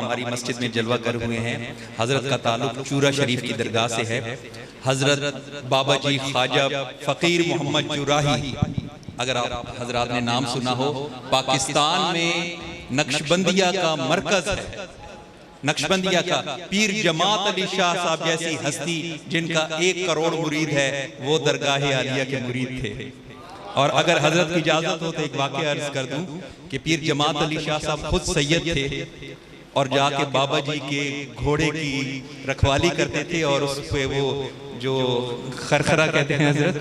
हमारी मस्जिद में जलवा कर हुए हैं। हजरत का ताल्लुक चूरा शरीफ की दरगाह से है। हजरत बाबा जी ख्वाजा फकीर मोहम्मद चुराही, अगर आप हजरात ने नाम सुना हो, पाकिस्तान में नक्शबंदिया का मरकज है। नक्शबंदिया का पीर जमात अली शाह साहब जैसी हस्ती जिनका 1 करोड़ मुरीद है, वो दरगाह आलिया के मुरीद थे। और अगर हजरत की इजाजत हो तो एक वाकया अर्ज कर दूं कि पीर जमात अली शाह साहब खुद सैयद थे और जाके बाबा जी के घोड़े की रखवाली करते थे और उस पे वो जो खरखरा कहते हैं हजरत,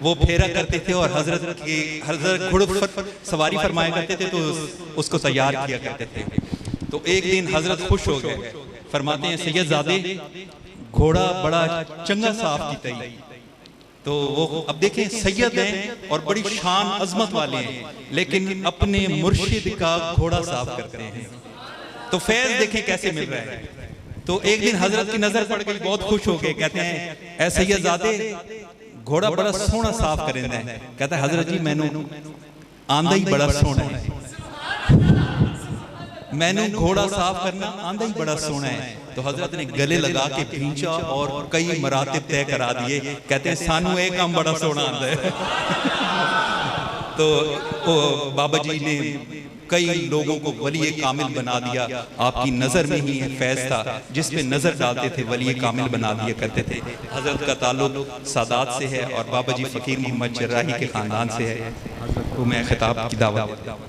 वो फेरा करते थे और हजरत घोड़े पर सवारी फरमाया करते थे, तो उसको तैयार किया करते थे। तो एक दिन हजरत खुश हो गए, फरमाते हैं सैयदजादे घोड़ा बड़ा चंगा साफ की तई। तो वो अब देखें सैयद हैं और बड़ी शान अजमत वाले हैं, लेकिन अपने मुर्शिद का घोड़ा साफ करते हैं। तो फैज देखें कैसे मिल रहा है। तो एक दिन हजरत की नजर पड़ गई, बहुत खुश हो गए, कहते हैं ऐ सैयदजादे घोड़ा बड़ा सोना साफ करेंदा है। कहता है हजरत जी मैनू आंदा ही बड़ा सोना है, मैनू घोड़ा साफ करना आंदा ही बड़ा सोना है। तो हजरत ने गले लगा के खींचा और कई मरातिब तय करा दिए। कहते हैं सानू एक काम बड़ा सोना आंदा है। तो बाबा जी ने कई लोगों को वली कामिल बना दिया। आपकी नजर में ही फैज था, जिस पे नजर डालते थे वली कामिल बना दिया करते थे। हजरत का ताल्लुक सादात से है और बाबा जी फकीर मोहम्मद चर्राही के खानदान से है। तो मैं खिताब की दावत देता हूँ।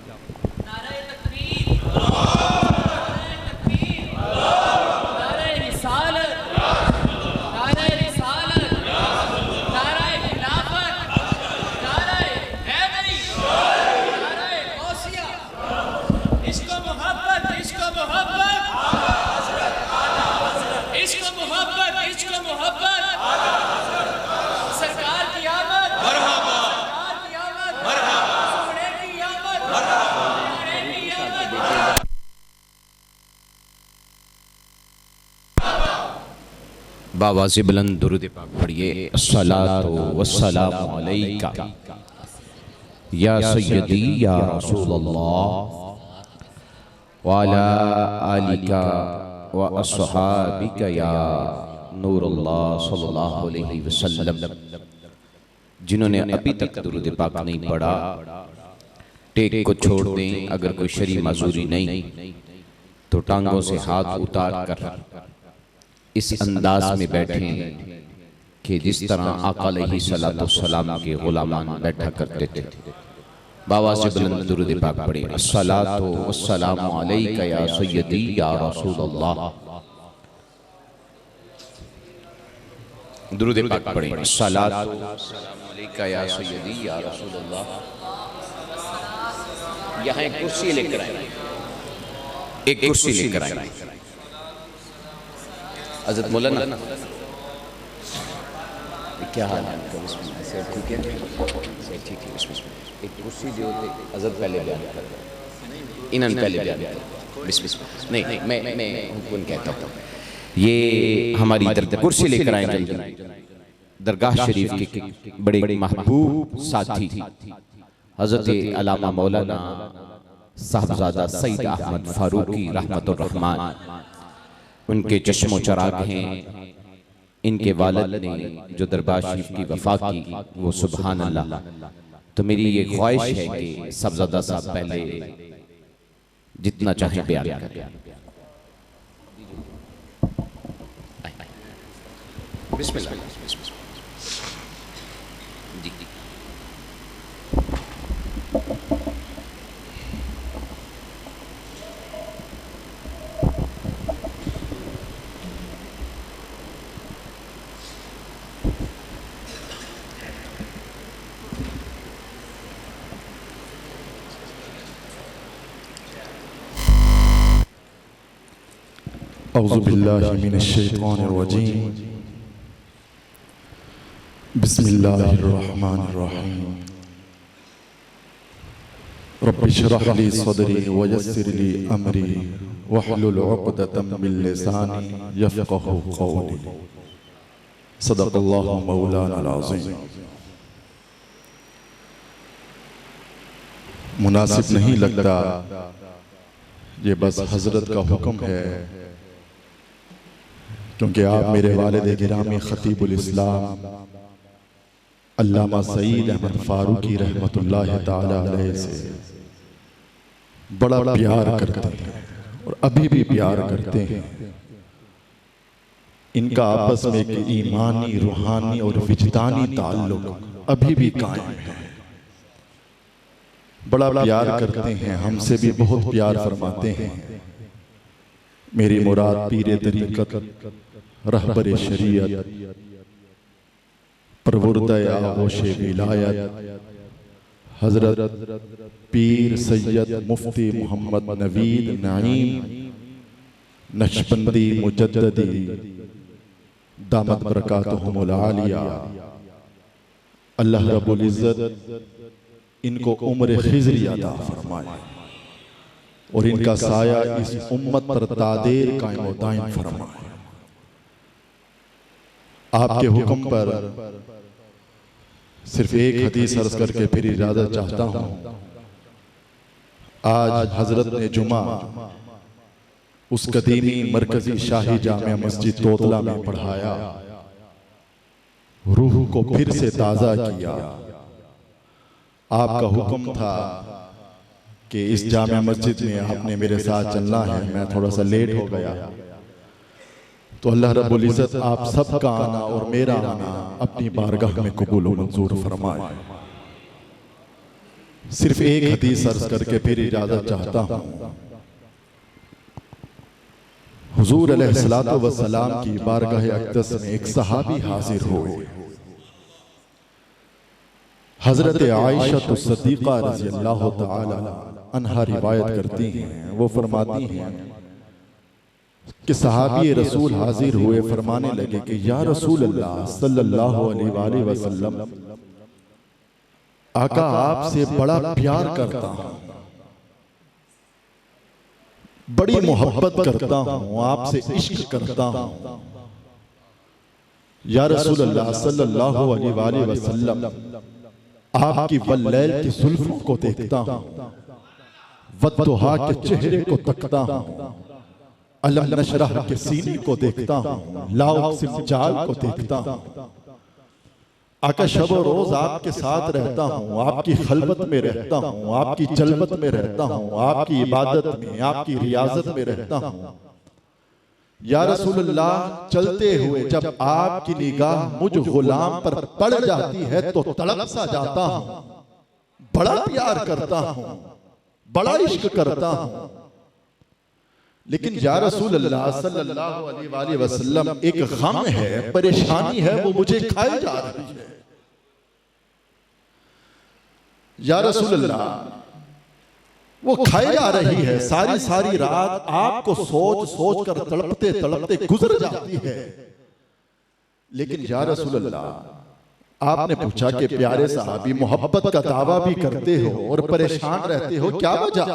बावाज़े बुलंद दुरूद पाक पढ़िए। अस्सलातु वस्सलामु अलैका या सय्यदी या रसूलल्लाह व अला आलिका व अस्हाबिका या नूरुल्लाह सल्लल्लाहु अलैहि वसल्लम। जिन्होंने अभी तक दुरूद पाक नहीं पढ़ा, टेक को छोड़ दें। अगर कोई शरई माजूरी नहीं तो टांगों से हाथ उतार कर इस अंदाज में बैठें कि जिस तरह आका अलैहिस्सलातु वस्सलाम के गुलामान बैठा करते थे। बाबा से बुलंद दुरूद पाक पढ़े। अस्सलातु वस्सलामु अलैका या सय्यदी या रसूलल्लाह। दुरूद पाक पढ़े। अस्सलातु वस्सलामु अलैका या सय्यदी या रसूलल्लाह। यहाँ एक कुर्सी लेकर आए, एक कुर्सी लेकर आए। हज़रत मौलाना क्या हाल है आपका? सर ठीक है, सर ठीक है। एक कुर्सी जो होते हज़रत पहले बयान कर रहे हैं, इन्होंने पहले बयान कर बिस्मिल्लाह। नहीं मैं हुक्म कहता हूँ, ये हमारी कुर्सी लेकर आए दरगाह शरीफ के बड़े महबूब साथी हज़रत अल्लामा मौलाना साहबजादा सईद अहमद फारूकी रहमतुर रहमान। उनके चश्मो चराग हैं। इनके वालिद ने जो दरबार शरीफ की वफा की वो सुभान अल्लाह। तो मेरी ये ख्वाहिश है कि साहबजादा साहब पहले जितना चाहे बयान करें। बिस्मिल्लाह। औज़ु बिल्लाहि मिनश शैतानिर रजीम। बिस्मिल्लाहिर रहमानिर रहीम। रब्बि इश्रह ली सदरी व यस्सिर ली अमरी वहलुल उक़दतम मिन लिसानी यफ़क़हू क़ौली। सदक़ल्लाहु मौलाना अज़ीम। मुनासिब नहीं लगता ये बस हजरत का हुक्म है, क्योंकि आप मेरे वालिद गिरामी खतीबुल इस्लाम अल्लामा सईद अहमद फारूकी रहमतुल्लाह ताला अलैह से बड़ा प्यार करते हैं और अभी भी प्यार करते हैं। इनका आपस में एक ईमानी, रूहानी और विजदानी ताल्लुक अभी भी कायम है। बड़ा प्यार करते हैं, हमसे भी बहुत प्यार फरमाते हैं। मेरी मुराद पीरे तरीक़त, रहबर शरीयत, परवरदे आगोशे विलायत हजरत पीर सैयद मुफ्ती मोहम्मद नवीद नईम नक्शबंदी मुजद्ददी दामत बरकातुहुमुल आलिया, अल्लाह रब्बुल इज़्ज़त इनको उम्र खिज़री अता फरमाए और इनका साया इस उम्मत पर तादेर कायम व दायम फरमाए। आपके हुक्म पर सिर्फ एक हदीस अर्ज करके फिर इजाजत चाहता हूँ। आज हजरत ने जुमा उस कदीमी मरकजी शाही जामिया मस्जिद तोतला में पढ़ाया, रूह को फिर से ताज़ा किया। आपका हुक्म था कि इस जामिया मस्जिद में आपने मेरे साथ चलना है। मैं थोड़ा सा लेट हो गया, तो अल्लाह रब्बुल इज़्ज़त आप सबका आना और मेरा आना अपनी बारगाह में कबूल व मंजूर फरमाए। सिर्फ एक हदीस अर्ज करके फिर इजाजत चाहता हूँ। हुजूर अलैहिस्सलातु वस्सलाम की बारगाह अक़दस में एक सहाबी हाजिर हुए। हजरत आयशा सिद्दीक़ा रज़ियल्लाहु ताला अन्हा रिवायत करती हैं, वो फरमाती हैं कि सहाबी रसूल हाजिर हुए, फरमाने लगे कि या रसूल अल्लाह सल्लल्लाहु अलैहि वसल्लम, आका आपसे बड़ा प्यार करता हूँ, बड़ी मोहब्बत करता हूँ, आपसे इश्क करता हूँ। या रसूल अल्लाह सल्लल्लाहु अलैहि वसल्लम, आपकी वल्लैल की जुल्फों को देखता हूँ, वद्दुहा के चेहरे को तकता हूँ, अलम नशरह के सीने को देखता हूँ, लाउक सिमजाल को देखता हूँ। आका शब रोज आपके साथ रहता हूँ, आपकी खलबत में रहता हूँ, आपकी जलबत में रहता हूँ, आपकी इबादत में, आपकी रियाजत में रहता हूँ। या रसूल अल्लाह, चलते हुए जब आपकी निगाह मुझ गुलाम पर पड़ जाती है तो तड़प सा जाता हूँ, बड़ा प्यार करता हूँ, बड़ा इश्क करता हूँ। लेकिन या रसूल अल्लाह सल्लल्लाहु अलैहि वसल्लम, एक गम है, परेशानी है, वो मुझे खाए जा रही है। या रसूल अल्लाह, वो खाए जा रही है, सारी सारी रात आपको सोच सोच कर तड़पते तड़पते गुजर जाती है। लेकिन या रसूल अल्लाह, आपने पूछा कि प्यारे साहबी, मोहब्बत का दावा भी करते हो और परेशान रहते हो, क्या वजह?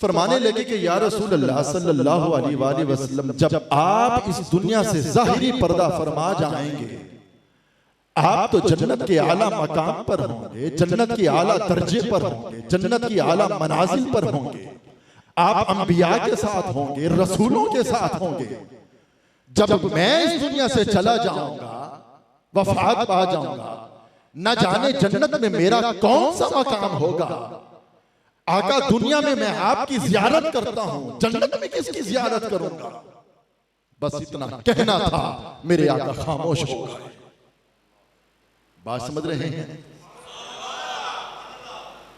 फरमाने लगे कि या रसूल अल्लाह सल्लल्लाहु अलैहि वसल्लम, जब आप इस दुनिया से ज़ाहिरी पर्दा फरमा जाएंगे, आप तो जन्नत के आला मकाम पर होंगे, जन्नत के आला दर्जे पर होंगे, जन्नत की आला मनाजिल पर होंगे। आप अंबिया के साथ होंगे, रसूलों के साथ होंगे। जब मैं इस दुनिया से चला जाऊंगा, वफात पा जाऊंगा, न जाने जन्नत में मेरा कौन सा मकाम होगा। आका, दुनिया में मैं आपकी जियारत करता हूं, जन्नत में किसकी जियारत करूंगा? बस इतना कहना था, मेरे आका खामोश हो गए। बात समझ रहे हैं?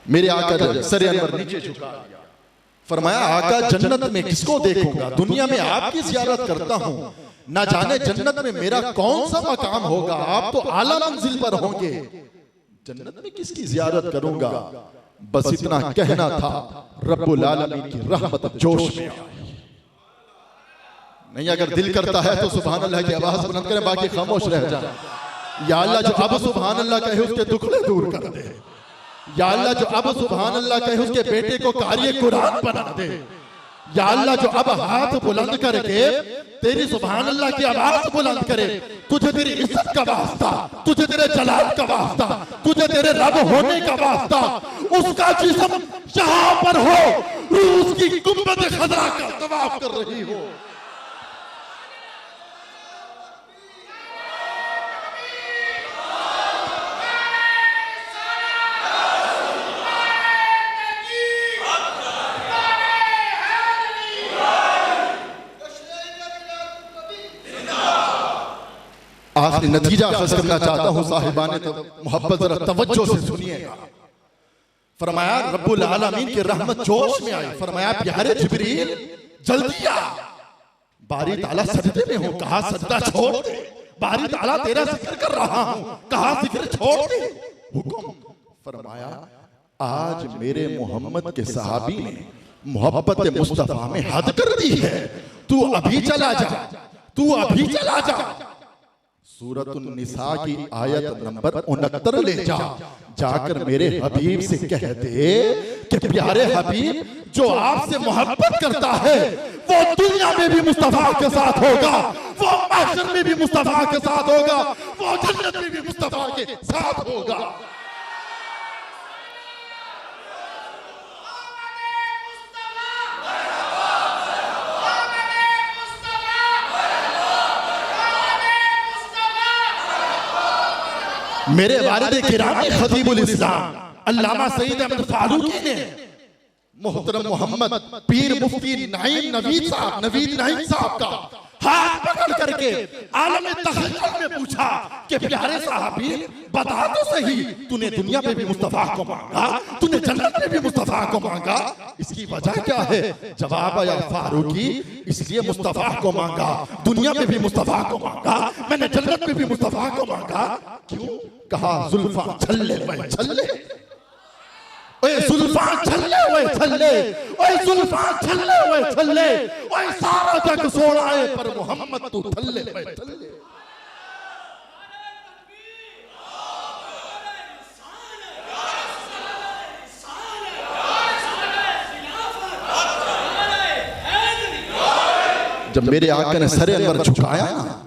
मेरे आका सर अनवर नीचे झुका दिया, फरमाया, आका जन्नत में किसको देखूंगा? दुनिया में आपकी जियारत करता हूं, ना जाने जन्नत में मेरा कौन सा मकाम होगा। आप तो आला मंजिल पर होंगे, जन्नत में किसकी जियारत करूंगा? बस इतना कहना था, रब्बुल आलमीन की रहमत जोश में आई। नहीं, अगर दिल करता है तो सुभान अल्लाह की आवाज बुलंद करें, बाकी खामोश रह जाए। या अल्लाह, जो अब सुभान अल्लाह कहे उसके दुखड़े दूर कर दे। या अल्लाह, जो अब सुभान अल्लाह कहे उसके बेटे को कारी कुरान बना दे। या अल्लाह जो अब हाथ बुलंद करके तेरी सुभान अल्लाह की आवाज बुलंद करे, तुझे तेरी इज्जत का वास्ता, तुझे तेरे जलाल का वास्ता, तुझे तेरे रब होने का वास्ता, उसका जिस्म यहाँ पर हो, रूस की गुंबद खजरा का तवाफ कर रही हो। आखिरी नतीजा अर्ज करना चाहता हूं साहिबाने तो मोहब्बत जरा तवज्जो से सुनिएगा। फरमाया रब्बुल आलमीन की रहमत जोश में आई, फरमाया प्यारे जिब्रील जल्दी आ। बारी ताला सजदे में हो, कहा सजदा छोड़ दे। बारी ताला तेरा जिक्र कर रहा हूं, कहा जिक्र छोड़ दे। हुक्म फरमाया आज मेरे मोहम्मद के सहाबी ने मोहब्बत मुस्तफा में हद कर दी है, तू अभी चला जा, तू अभी चला जा। सूरतुन निसा की आयत नंबर 69 ले जा, जाकर मेरे हबीब से कह दे कि प्यारे हबीब जो आपसे मोहब्बत करता है वो दुनिया में भी मुस्तफा के साथ होगा, वो महशर में भी मुस्तफा के साथ होगा, वो जन्नत में भी मुस्तफा के साथ होगा। मेरे वालिद किरामी खतीबुल इस्लाम अल्लामा सईद अहमद फारूकी ने मोहतरम मोहम्मद पीर मुफ्ती नईम नवीद साहब का हाथ पकड़ करके आलम तहज्जुद में पूछा कि प्यारे साहबी बता तो सही, तूने दुनिया में भी मुस्तफा को मांगा, तूने जन्नत में भी मुस्तफा को मांगा, इसकी वजह क्या है? जवाब आया फारूकी इसलिए मुस्तफा को मांगा, दुनिया में भी मुस्तफा को मांगा, मैंने जन्नत में भी मुस्तफा को मांगा। क्यों? कहा जुल्फा छल्ले वे छल्ले, ओए जुल्फा छल्ले वे छल्ले, ओए जुल्फा छल्ले वे छल्ले, ओए सारा जग सोना है पर मोहम्मद तू थल्ले वे थल्ले। जब मेरे आका ने सरे अनवर झुकाया ना,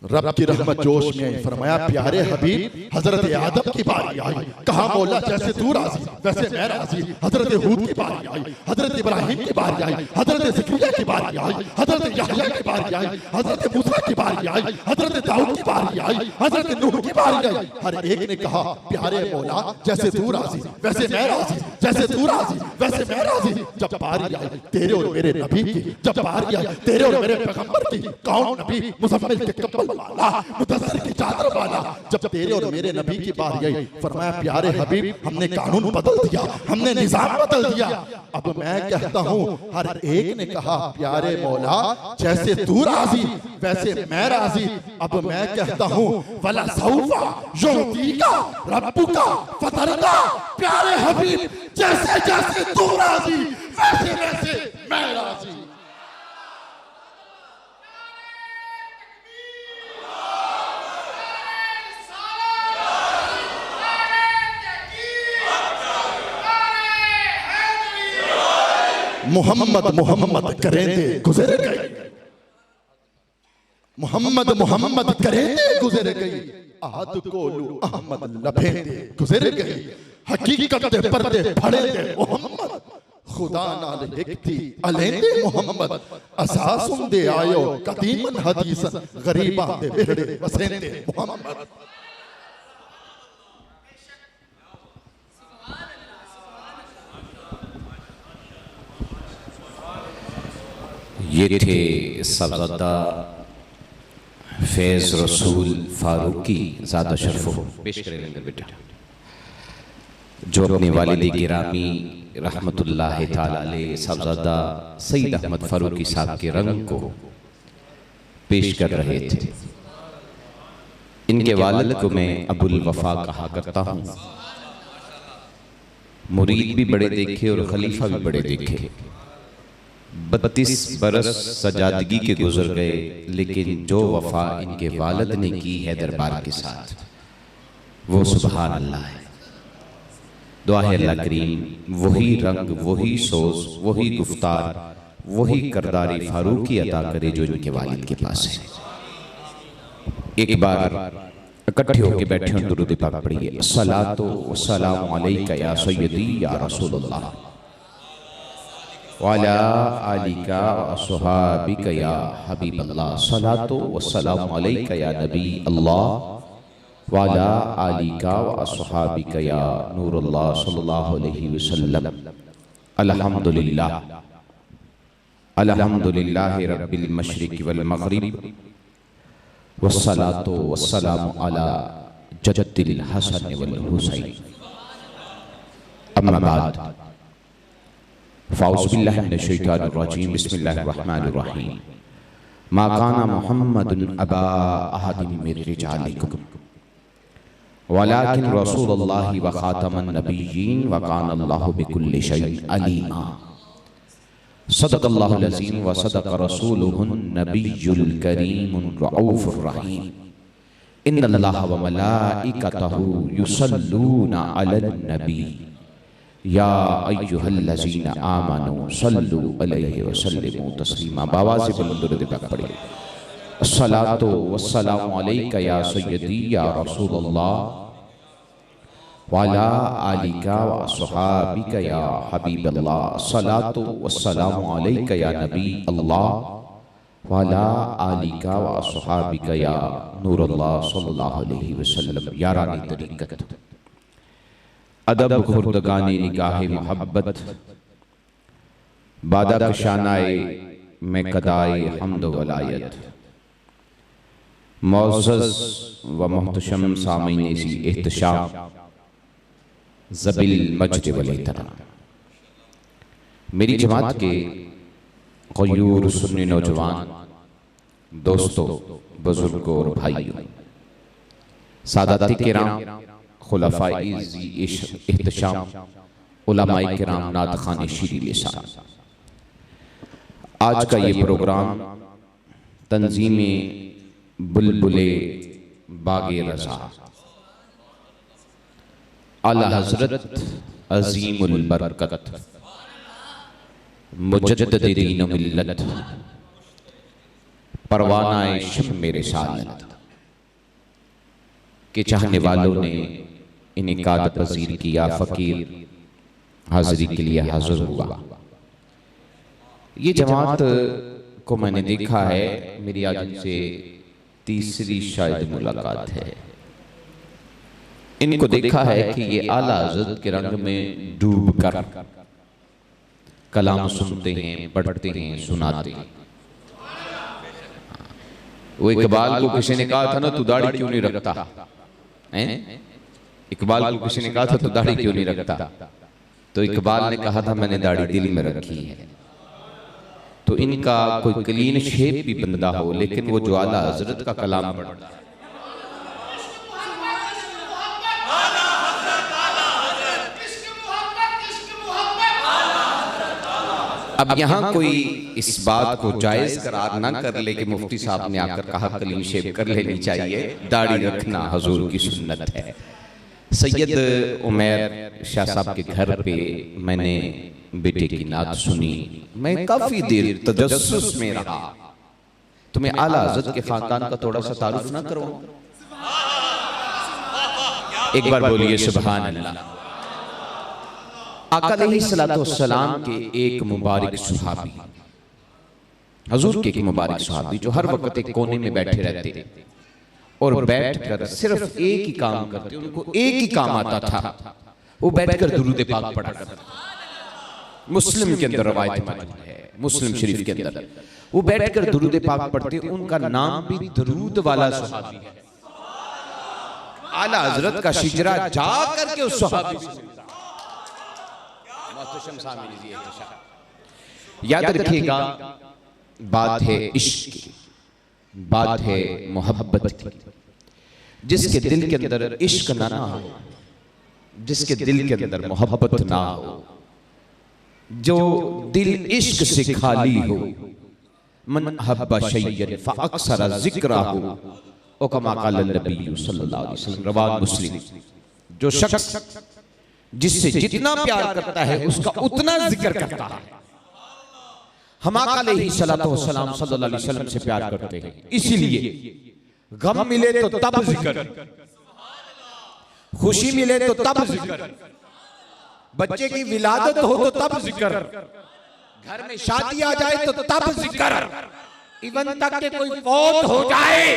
रब की रहमत जोश में आई, फरमाया प्यारे हबीब हजरत आदम की बारी आई, कहा मौला जैसे तू राजी वैसे मैं राजी। हजरत हूद की बारी आई, हजरत इब्राहिम की बारी आई, हजरत ज़करिया की बारी आई, हजरत यहया की बारी आई, हजरत मूसा की बारी आई, हजरत दाऊद की बारी आई, हजरत नूह की बारी आई। हर एक ने कहा प्यारे मौला जैसे तू राजी वैसे मैं राजी, जैसे तू राजी वैसे मैं राजी। जब बारी आई तेरे और मेरे नबी की, जब बारी आई तेरे और मेरे पैगंबर की, कौन नबी मुज़म्मिल के कम्बल वाला, मुदस्सिर की चादर वाला, जब तेरे और मेरे नबी की बारी आई, फरमाया प्यारे हबीब हमने कानून बदल दिया, हमने निजाम बदल दिया। अब मैं कहता हूँ हर एक ने कहा प्यारे मौला जैसे तू राजी वैसे मैं राजी। अब मैं कहता हूँ वला सौफा युतीका रब्बुका फतरदा, प्यारे हबीब जैसे जैसे तू राजी वैसे वैसे मैं राजी। मोहम्मद मोहम्मद करेंदे गुजर गई, मोहम्मद मोहम्मद करेंदे गुजर गई, आहद कोलू अहमद लफेंदे गुजर गई, हकीकत दे पर्दे फड़े दे मोहम्मद, खुदा नाल हिकती अलेंदे मोहम्मद, असासुम दे आयो कदीमन हदीसन, गरीबा दे बिहड़े वसेंदे मोहम्मद। ये थे साहबजादा फैज़ रसूल फारूकी ज़ादा शरफ़ो, पेश करेंगे बेटा, जो अपने वालिद गिरामी रहमतुल्लाह ताला अलैह साहबजादा सईद अहमद फारूकी साहब के रंग को पेश कर रहे थे। इनके वालिद को मैं अबुल वफा कहा करता हूँ। मुरीद भी बड़े देखे और खलीफा भी बड़े देखे। 32 बरस सजादगी के गुजर गए, लेकिन जो वफा इनके वालिद ने की है दरबार के साथ वो सुभान अल्लाह है। दुआ है अल्लाह करीम वही रंग, वही सोच, वही गुफ्तार वही करदारी फारूकी अता करे जो इनके वालिद के पास है। एक बार इकट्ठे होकर बैठे और दुरूद पाक पढ़िए। अस्सलातु वस्सलामु अलैका या सय्यदी या रसूलल्लाह व अला आलिका व अस्हाबिका या हबीबल्लाह। सलातु वस्सलामु अलैका या नबी अल्लाह व अला आलिका व अस्हाबिका या नूरुल्लाह सल्लल्लाहु अलैहि वसल्लम। अल्हम्दुलिल्लाह अल्हम्दुलिल्लाहि रब्बिल मशरिक़ि वल मग़रिब वस्सलातु वस्सलामु अला जद्दिल हसन वल हुसैन। अम्मा बाद फ़ाऊज़ु बिल्लाहि मिनश शैतानिर रजीम। बिस्मिल्लाहिर रहमानिर रहीम। मा काना मुहम्मदुन अबा अहदिन मिन रिजालिकुम वलाकिन रसूलुल्लाहि व खातमन नबिय्यीन व काना अल्लाहु बिकुल्लि शैइन अलीमा। सदक़ल्लाहुल अज़ीम व सदक़ रसूलुहुन नबियुल करीमुर रऊफ़ुर रहीम। इन्नल्लाह व मलाइकतहु युसल्लूना अलन नबी या अय्युहल्लज़ीना आमनू सल्लु अलैहि व सल्लिमू तस्लीमा। बावाज़ बुलंद दुरूद पाक पढ़िए। अस्सलातु वस्सलामु अलैका या सय्यदी या रसूलल्लाह व अला आलिका व अस्हाबिका या हबीबल्लाह। सलातु वस्सलामु अलैका या नबी अल्लाह व अला आलिका व अस्हाबिका या नूरुल्लाह सल्लल्लाहु अलैहि वसल्लम। यारानी तरीक़त अदब खुर्दगानी निगाहे मोहब्बत बादा कशानाए में कदाए हम्द वलायत। मौज़्ज़ज़ व मुहतशम सामीन सी एहतशाम ज़बिल मज्द वल इहतराम। मेरी जमात के ग़यूर सुन्नी नौजवान दोस्तों, बुजुर्गों और भाइयों, सादाती किराम, खुलफ़ाए ज़ी एहतशाम, उलमाए किराम, नादखाने शीरी लिसान, आज का ये प्रोग्राम तंज़ीमे बुलबुले बागे रज़ा आला हज़रत अज़ीमुल बरकत मुजद्दिद दीन व मिल्लत परवानाए शम्म रिसालत के चाहने वालों ने इनकाद पज़ीर किया। फ़कीर हाज़िरी के लिए हाज़िर हुआ। ये जमात को मैंने देखा है, मेरी आज इनसे तीसरी शायद मुलाकात है। इनको देखा है कि ये आला हज़रत के रंग में डूब कर कलाम सुनते हैं, पढ़ते हैं, सुनाते हैं। वो इकबाल को किसी ने कहा था ना, तू दाढ़ी क्यों नहीं रखता हैं? इकबाल को किसी ने कहा था तू दाढ़ी क्यों नहीं रखता? तो इकबाल ने कहा था मैंने दाढ़ी दिल में रखी है। तो इनका कोई क्लीन शेप भी बंदा हो, लेकिन वो जो आला हज़रत का कलाम पढ़ता है, अब यहाँ कोई इस बात को जायज़ करार ना कर ले कि मुफ्ती साहब ने आकर कहा क्लीन शेप कर लेनी चाहिए, दाढ़ी रखना हुजूर की सुन्नत है। सैयद उमैर शाह साहब के घर पे मैंने बेटे की नात सुनी। मैं काफी देर तजस्सुस में रहा। तुम्हें आला हज़रत के खानदान का थोड़ा सा तारुफ ना करो? एक बार बोलिए सुभान अल्लाह। आका अलैहिस्सलातु वस्सलाम के एक मुबारक सुहाबी, हुजूर के एक मुबारक सुहाबी जो हर वक्त एक कोने में बैठे रहते और बैठकर सिर्फ एक ही काम करते, उनको एक ही काम आता था, वो बैठकर दुरूद पाक पढ़ा करते। मुस्लिम के अंदर रवायत मौजूद है, मुस्लिम शरीफ के अंदर वो बैठकर दुरूद पाक पढ़ते। उनका नाम भी दुरूद वाला सुहाबी है। आला हज़रत का शिजरा जा करके उस सुहाबी से याद रखिएगा, बात है इश्क की, बात है मोहब्बत की। जिसके दिल के अंदर इश्क ना हो, जिसके दिल के अंदर मोहब्बत ना हो, जो दिल इश्क से खाली हो, मन हब्बा शैयन फअक्सर ज़िक्रहु ओ कमा क़ाल नबी सल्लल्लाहु अलैहि वसल्लम रवाह मुस्लिम। जो शख्स जिससे जितना प्यार करता है उसका उतना जिक्र करता है। हम आका अलैहिस्सलातु वस्सलाम सल्लल्लाहु अलैहि वसल्लम से प्यार करते हैं, इसीलिए गम मिले तो तब जिक्र, खुशी मिले तो तब जिक्र, बच्चे की विलादत हो तो तब जिक्र, घर में शादी आ जाए तो तब जिक्र, इवन तक के कोई फौत हो जाए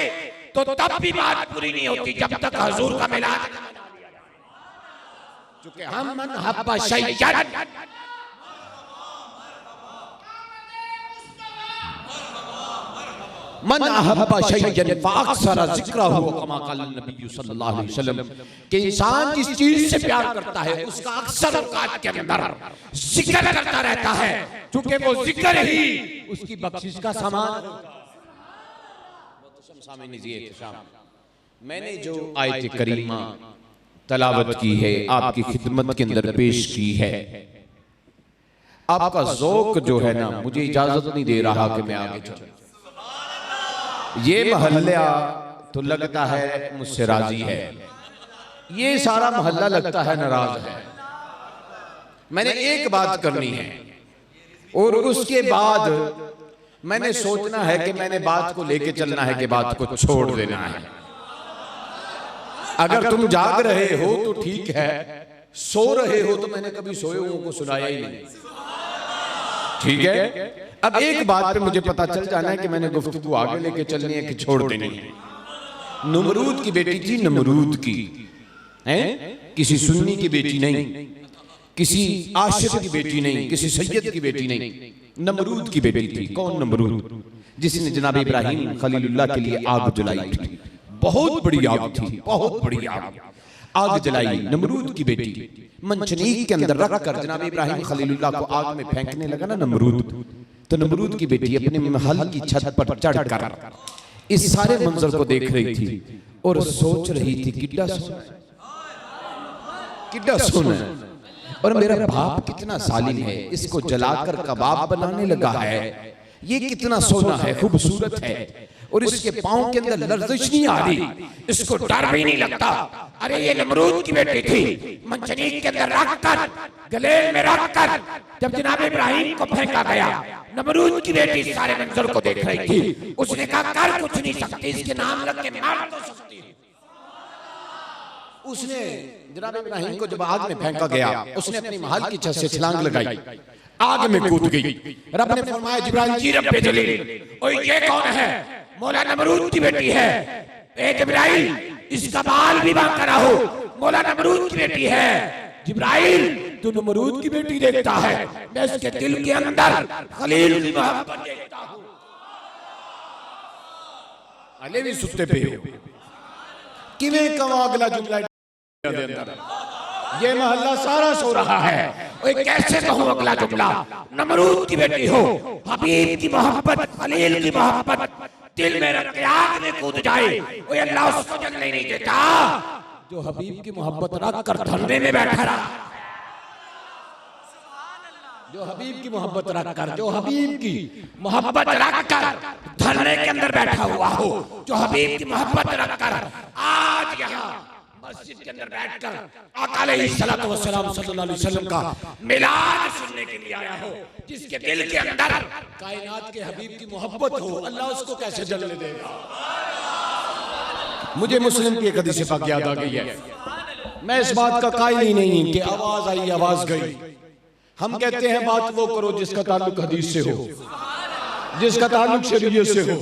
तो तब भी बात पूरी नहीं होती जब तक हुजूर का मिलाद न मना लिया जाए। क्योंकि हम मन हब्बा शैयन, मन अहब्बा शैयन फअक्सर ज़िक्रहु कमा क़ाल नबी सल्लल्लाहु अलैहि वसल्लम, कि इंसान जिस चीज से प्यार करता है उसका अक्सर औकात के अंदर जिक्र करता रहता है, क्योंकि वो जिक्र ही उसकी बख्शिश का सामान। मैंने जो आयत करीमा तलावत की है आपकी खिदमत के अंदर पेश की है, आपका ज़ौक़ जो है ना मुझे इजाजत नहीं दे रहा कि मैं आगे चलूं। ये मोहल्ला तो लगता है मुझसे राजी है, ये सारा मोहल्ला लगता है नाराज है। मैंने एक बात करनी है और उसके बाद मैंने सोचना है कि मैंने बात को लेके चलना है कि बात को छोड़ देना है। अगर तुम जाग रहे हो तो ठीक है, सो रहे हो तो मैंने कभी सोए हुओं को सुनाया ही नहीं, ठीक है। अब एक बात पे मुझे पता चल जाना है कि मैंने गुफ्तगू आगे लेके चलनी है कि छोड़ देनी है। नमरूद की बेटी थी, नमरूद की है, किसी सुन्नी की बेटी नहीं, किसी आशिक की बेटी नहीं, किसी सैयद की बेटी नहीं, नमरूद की बेटी थी। कौन नमरूद? जिसने जनाब इब्राहिम खलीलुल्लाह के लिए आग जलाई थी, बहुत बड़ी आग थी, बहुत बड़ी आग जलाई। नमरूद की बेटी मंचनीक के अंदर रख कर जनाब इब्राहिम खलीलुल्लाह को आग में फेंकने लगा ना नमरूद, तो नमरूद की बेटी अपने महल की छत पर चढ़कर इस सारे मंजर को देख रही थी और सोच रही थी किड्डा सोना, किड्डा सोना, और मेरा बाप कितना जालिम है, इसको जलाकर कबाब बनाने लगा है, ये कितना सोना है, खूबसूरत है, और इसके पांव के अंदर लर्जिश नहीं आ रही, इसको डर भी नहीं लगता। अरे ये नमरूद की बेटी थी, मंचनीक के अंदर रखकर, गले में रखकर जब जनाब इब्राहिम को फेंका गया, नमरूद की बेटी सारे मंजर को देख रही थी। उसने कहा कर कुछ नहीं सकती, इसके नाम लग के मार तो सकती है। उसने जनाब इब्राहिम को जब आग में फेंका गया, उसने अपनी महल की छत से छलांग लगाई, आग में कूद गई। रब ने फरमाया जिब्राइल जी रब्बे जलील, ओए ये कौन है? मौला नमरूद की बेटी है। ए जिब्राइल, इसका बाल भी बांका ना हो, मौला नमरूद की बेटी है। जिब्राइल, तू नमरूद की बेटी देखता है, मैं इसके दिल के अंदर खलील की मोहब्बत देखता हूं। अले भी सुत्ते पे हो किवें कवा अगला जुमला दे अंदर, ये मोहल्ला सारा सो रहा है। ओए कैसे कहूं अगला जुमला? नमरूद की बेटी हो, हबीब की मोहब्बत, खलील की मोहब्बत दिल में रख के आग में कूद जाए, ओए अल्लाह उसको जलने नहीं देता जो हबीब की मोहब्बत रख कर धरने में बैठा रहा, जो हबीब की मोहब्बत रख कर, जो हबीब की मोहब्बत रख कर धरने के अंदर बैठा हुआ हो, जो हबीब की मोहब्बत रख कर आज यहाँ मस्जिद के अंदर बैठकर आका अलैहिस्सलातु वस्सलाम सल्लल्लाहु अलैहि वसल्लम का मिलाद सुनने के लिए आया हो, जिसके दिल के अंदर कायनात के हबीब की मोहब्बत हो, अल्लाह उसको कैसे जलने देगा? मुझे मुस्लिम की एक हदीस पाक याद आ गई है। मैं इस बात का कायल ही नहीं कि आवाज आई आवाज गई। हम कहते हैं बात वो करो जिसका ताल्लुक हदीस से हो, जिसका ताल्लुक शरीयत से हो,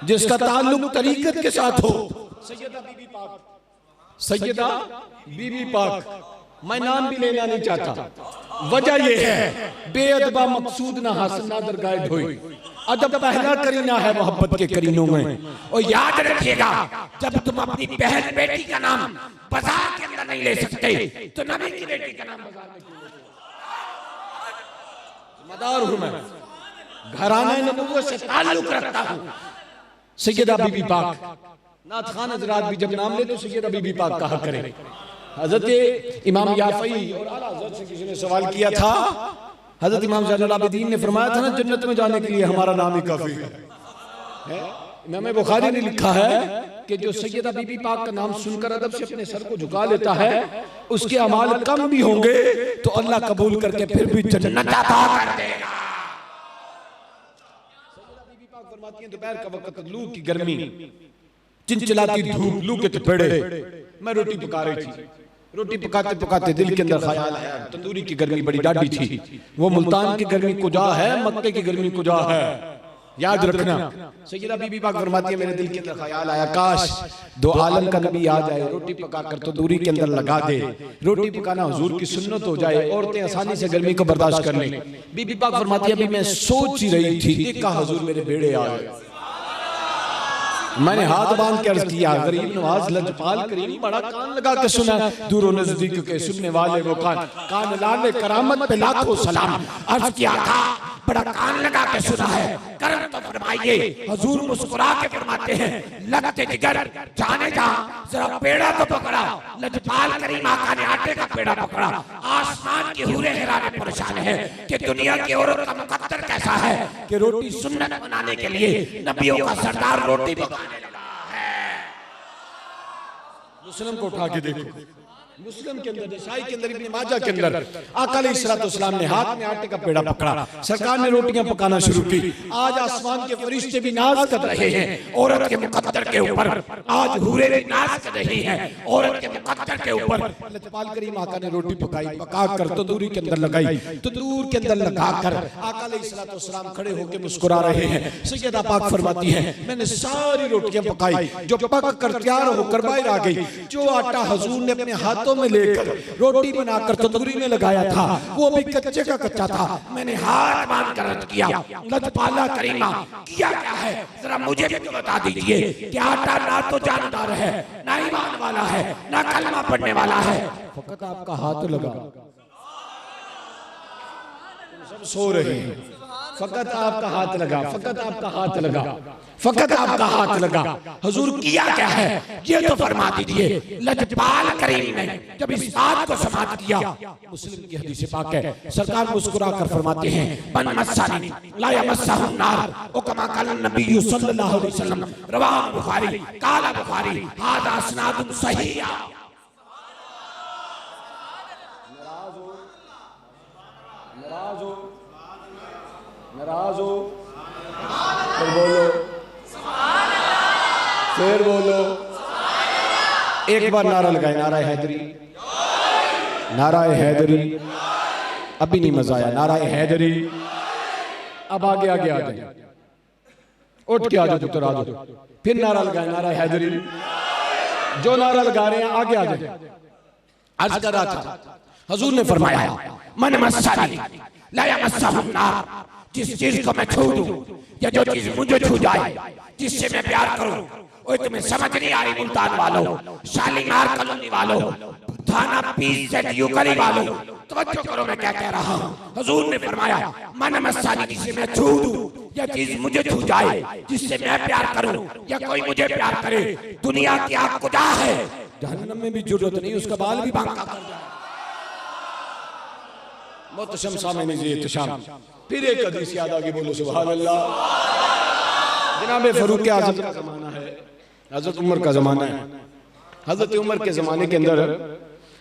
जिसका ताल्लुक तरीकत के साथ हो। सैयदा बीबी पाक, सैयदा बीबी पाक, मैं नाम भी लेना नहीं चाहता, वजह यह है बेअदबा मकसूद ना हासिल ना दरगाह ढोई। अदब पहला करीना है मोहब्बत के करीनों में। और याद रखिएगा, जब तुम अपनी बहन बेटी का नाम बाजार के अंदर नहीं ले सकते तो नबी की बेटी का नाम बाजार में क्यों? जिम्मेदार हूं मैं, घराना नबूवत से ताल्लुक रखता हूं। सैयदा बीबी पाक, नाथ खान हजरात भी जब नाम ले तो सैयदा बीबी पाक कहा करें। हजरत इमाम याफई और आला हजरत से किसी ने सवाल किया था, हजरत इमाम ज़ैनुल आबिदीन ने फरमाया था ना, जन्नत में जाने के लिए हमारा नाम ही काफी है। इमाम बुखारी ने लिखा है कि जो सैयदा बीबी पाक का नाम सुनकर अदब से अपने सर को झुका लेता है, उसके अमाल कम भी होंगे तो अल्लाह कबूल करके फिर भी जन्नत अता कर देगा। फरमाती हैं दोपहर का वक्त, लू की गर्मी, चिलचिलाती धूप, लू के थपेड़े, मैं रोटी पका रही थी। रोटी पकाते पकाते दिल के अंदर ख्याल आया, तंदूरी की गर्मी बड़ी डाढ़ी थी, वो मुल्तान की गर्मी कुजा है, मक्के की गर्मी कुजा है, याद रखना। सैयदा बीबी पाक फरमाती है मेरे दिल के अंदर ख्याल आया, काश दो आलम का नबी आ जाए, रोटी पकाकर तंदूरी के अंदर लगा दे, रोटी पकाना हुजूर की सुन्नत हो जाए, औरतें आसानी से गर्मी को बर्दाश्त कर लें। बीबी पाक फरमाती है अभी मैं सोच ही रही थी, देखा हुजूर मेरे बेड़े आ गए। मैंने हाथ बांध के अर्ज किया, गरीब नवाज लजपाल करीम बड़ा कान लगा के सुना, दूर नजदीक के सुनने वाले वो कान लाने करामत पे लाखों सलाम। अर्ज किया था बड़ा कान लगा के सुना है, करम तो फरमाइए। हुजूर मुस्कुरा के फरमाते हैं, लगते जिगर जाने जा जरा पेड़ा तो पकड़ा। लजपाल करीम आका ने आटे का पेड़ा पकड़ा। आसमान की हूरें हिराने परेशान है कि दुनिया की औरत का मुकद्दर कैसा है कि रोटी सुन्नत बनाने के लिए नबियों का सरदार रोटी पकाने लगा है। मुस्लिम को उठा के देखो, मुस्लिम के अंदर, नसाई के अंदर, इब्न माजा के अंदर आका अलैहिस्सलाम ने हाथ में आटे का पेड़ा पकड़ा, सरकार ने रोटियां पकाना शुरू की। आज आसमान के फरिश्ते भी नाज कर रहे हैं औरत के मुकद्दर के ऊपर, आज हूरें भी नाज कर रही हैं औरत के मुकद्दर के ऊपर। लजपाल करीम आका ने रोटी पकाई, पकाकर तंदूरी के अंदर लगाई, तंदूर के अंदर लगाकर आका अलैहिस्सलाम खड़े होकर मुस्कुरा रहे हैं। सैयदा पाक फरमाती है मैंने सारी रोटियां पकाई, जो पक कर तैयार होकर बाहर आ गई, जो आटा हुजूर ने अपने हाथों में लेकर रोटी बनाकर तंदूरी में लगाया था वो भी कच्चे का कच्चा था। मैंने हाथ बांध कर अर्ज किया, लजपाला करीमा किया क्या है जरा मुझे भी तो बता दीजिए कि आटा ना तो जानदार है, ना ईमान वाला है, ना कलमा पढ़ने वाला है, फकत आपका हाथ लगा। सब सो रहे हैं, फकत आपका हाथ लगा, फकत आपका हाथ लगा, फकत आपका हाथ लगा। हुजूर किया क्या है ये तो फरमा दीजिए। लजपाल करीम ने जब इस बात को समाप्त किया, मुस्लिम की हदीस पाक है, सरकार मुस्कुरा कर फरमाते हैं मन मस्सानी ला यमस्सहु नार ओ कमा काला नबी सल्लल्लाहु अलैहि वसल्लम, रवाह बुखारी काला बुखारी हादा इस्नादुन सहीह। नाराज हो फिर बोलो, फिर बोलो, एक बार नारा लगाए, नारा हैदरी, नारा हैदरी। अभी नहीं मजा आया, नारा हैदरी। अब आगे आगे आ जाए, उठ के आ जाओ पुत्र, आ जाओ, फिर नारा लगाए, नारा हैदरी। जो नारा लगा रहे हैं आगे आ जाए। अर्ज कर रहा था हुजूर ने फरमाया मन मस्सानी ला यमस्सहु नार, जिस चीज को मैं छू दूं या जो चीज मुझे छू जाए, जिससे मैं प्यार करूं, ओए तुम्हें समझ नहीं आ रही मुल्तान वालों, शालीमार कॉलोनी वालों, थाना पीस से यूकरी वालों, तवज्जो करो मैं क्या कह रहा हूं। हुजूर ने फरमाया मन मस्सानी, जिसे मैं छू दूं या चीज मुझे छू जाए, जिससे मैं प्यार करूं या कोई मुझे प्यार करे, दुनिया की आग कुदा है, जहन्नम में भी जरूरत नहीं उसका बाल भी बांका कर जाए। मोहतशम सामने जी इत्तिशाम। फिर एक हदीस याद आ गई, बोलो सुभान अल्लाह। जनाब फारूक आज़म का जमाना है, हजरत उमर का जमाना है। हजरत उमर के जमाने के अंदर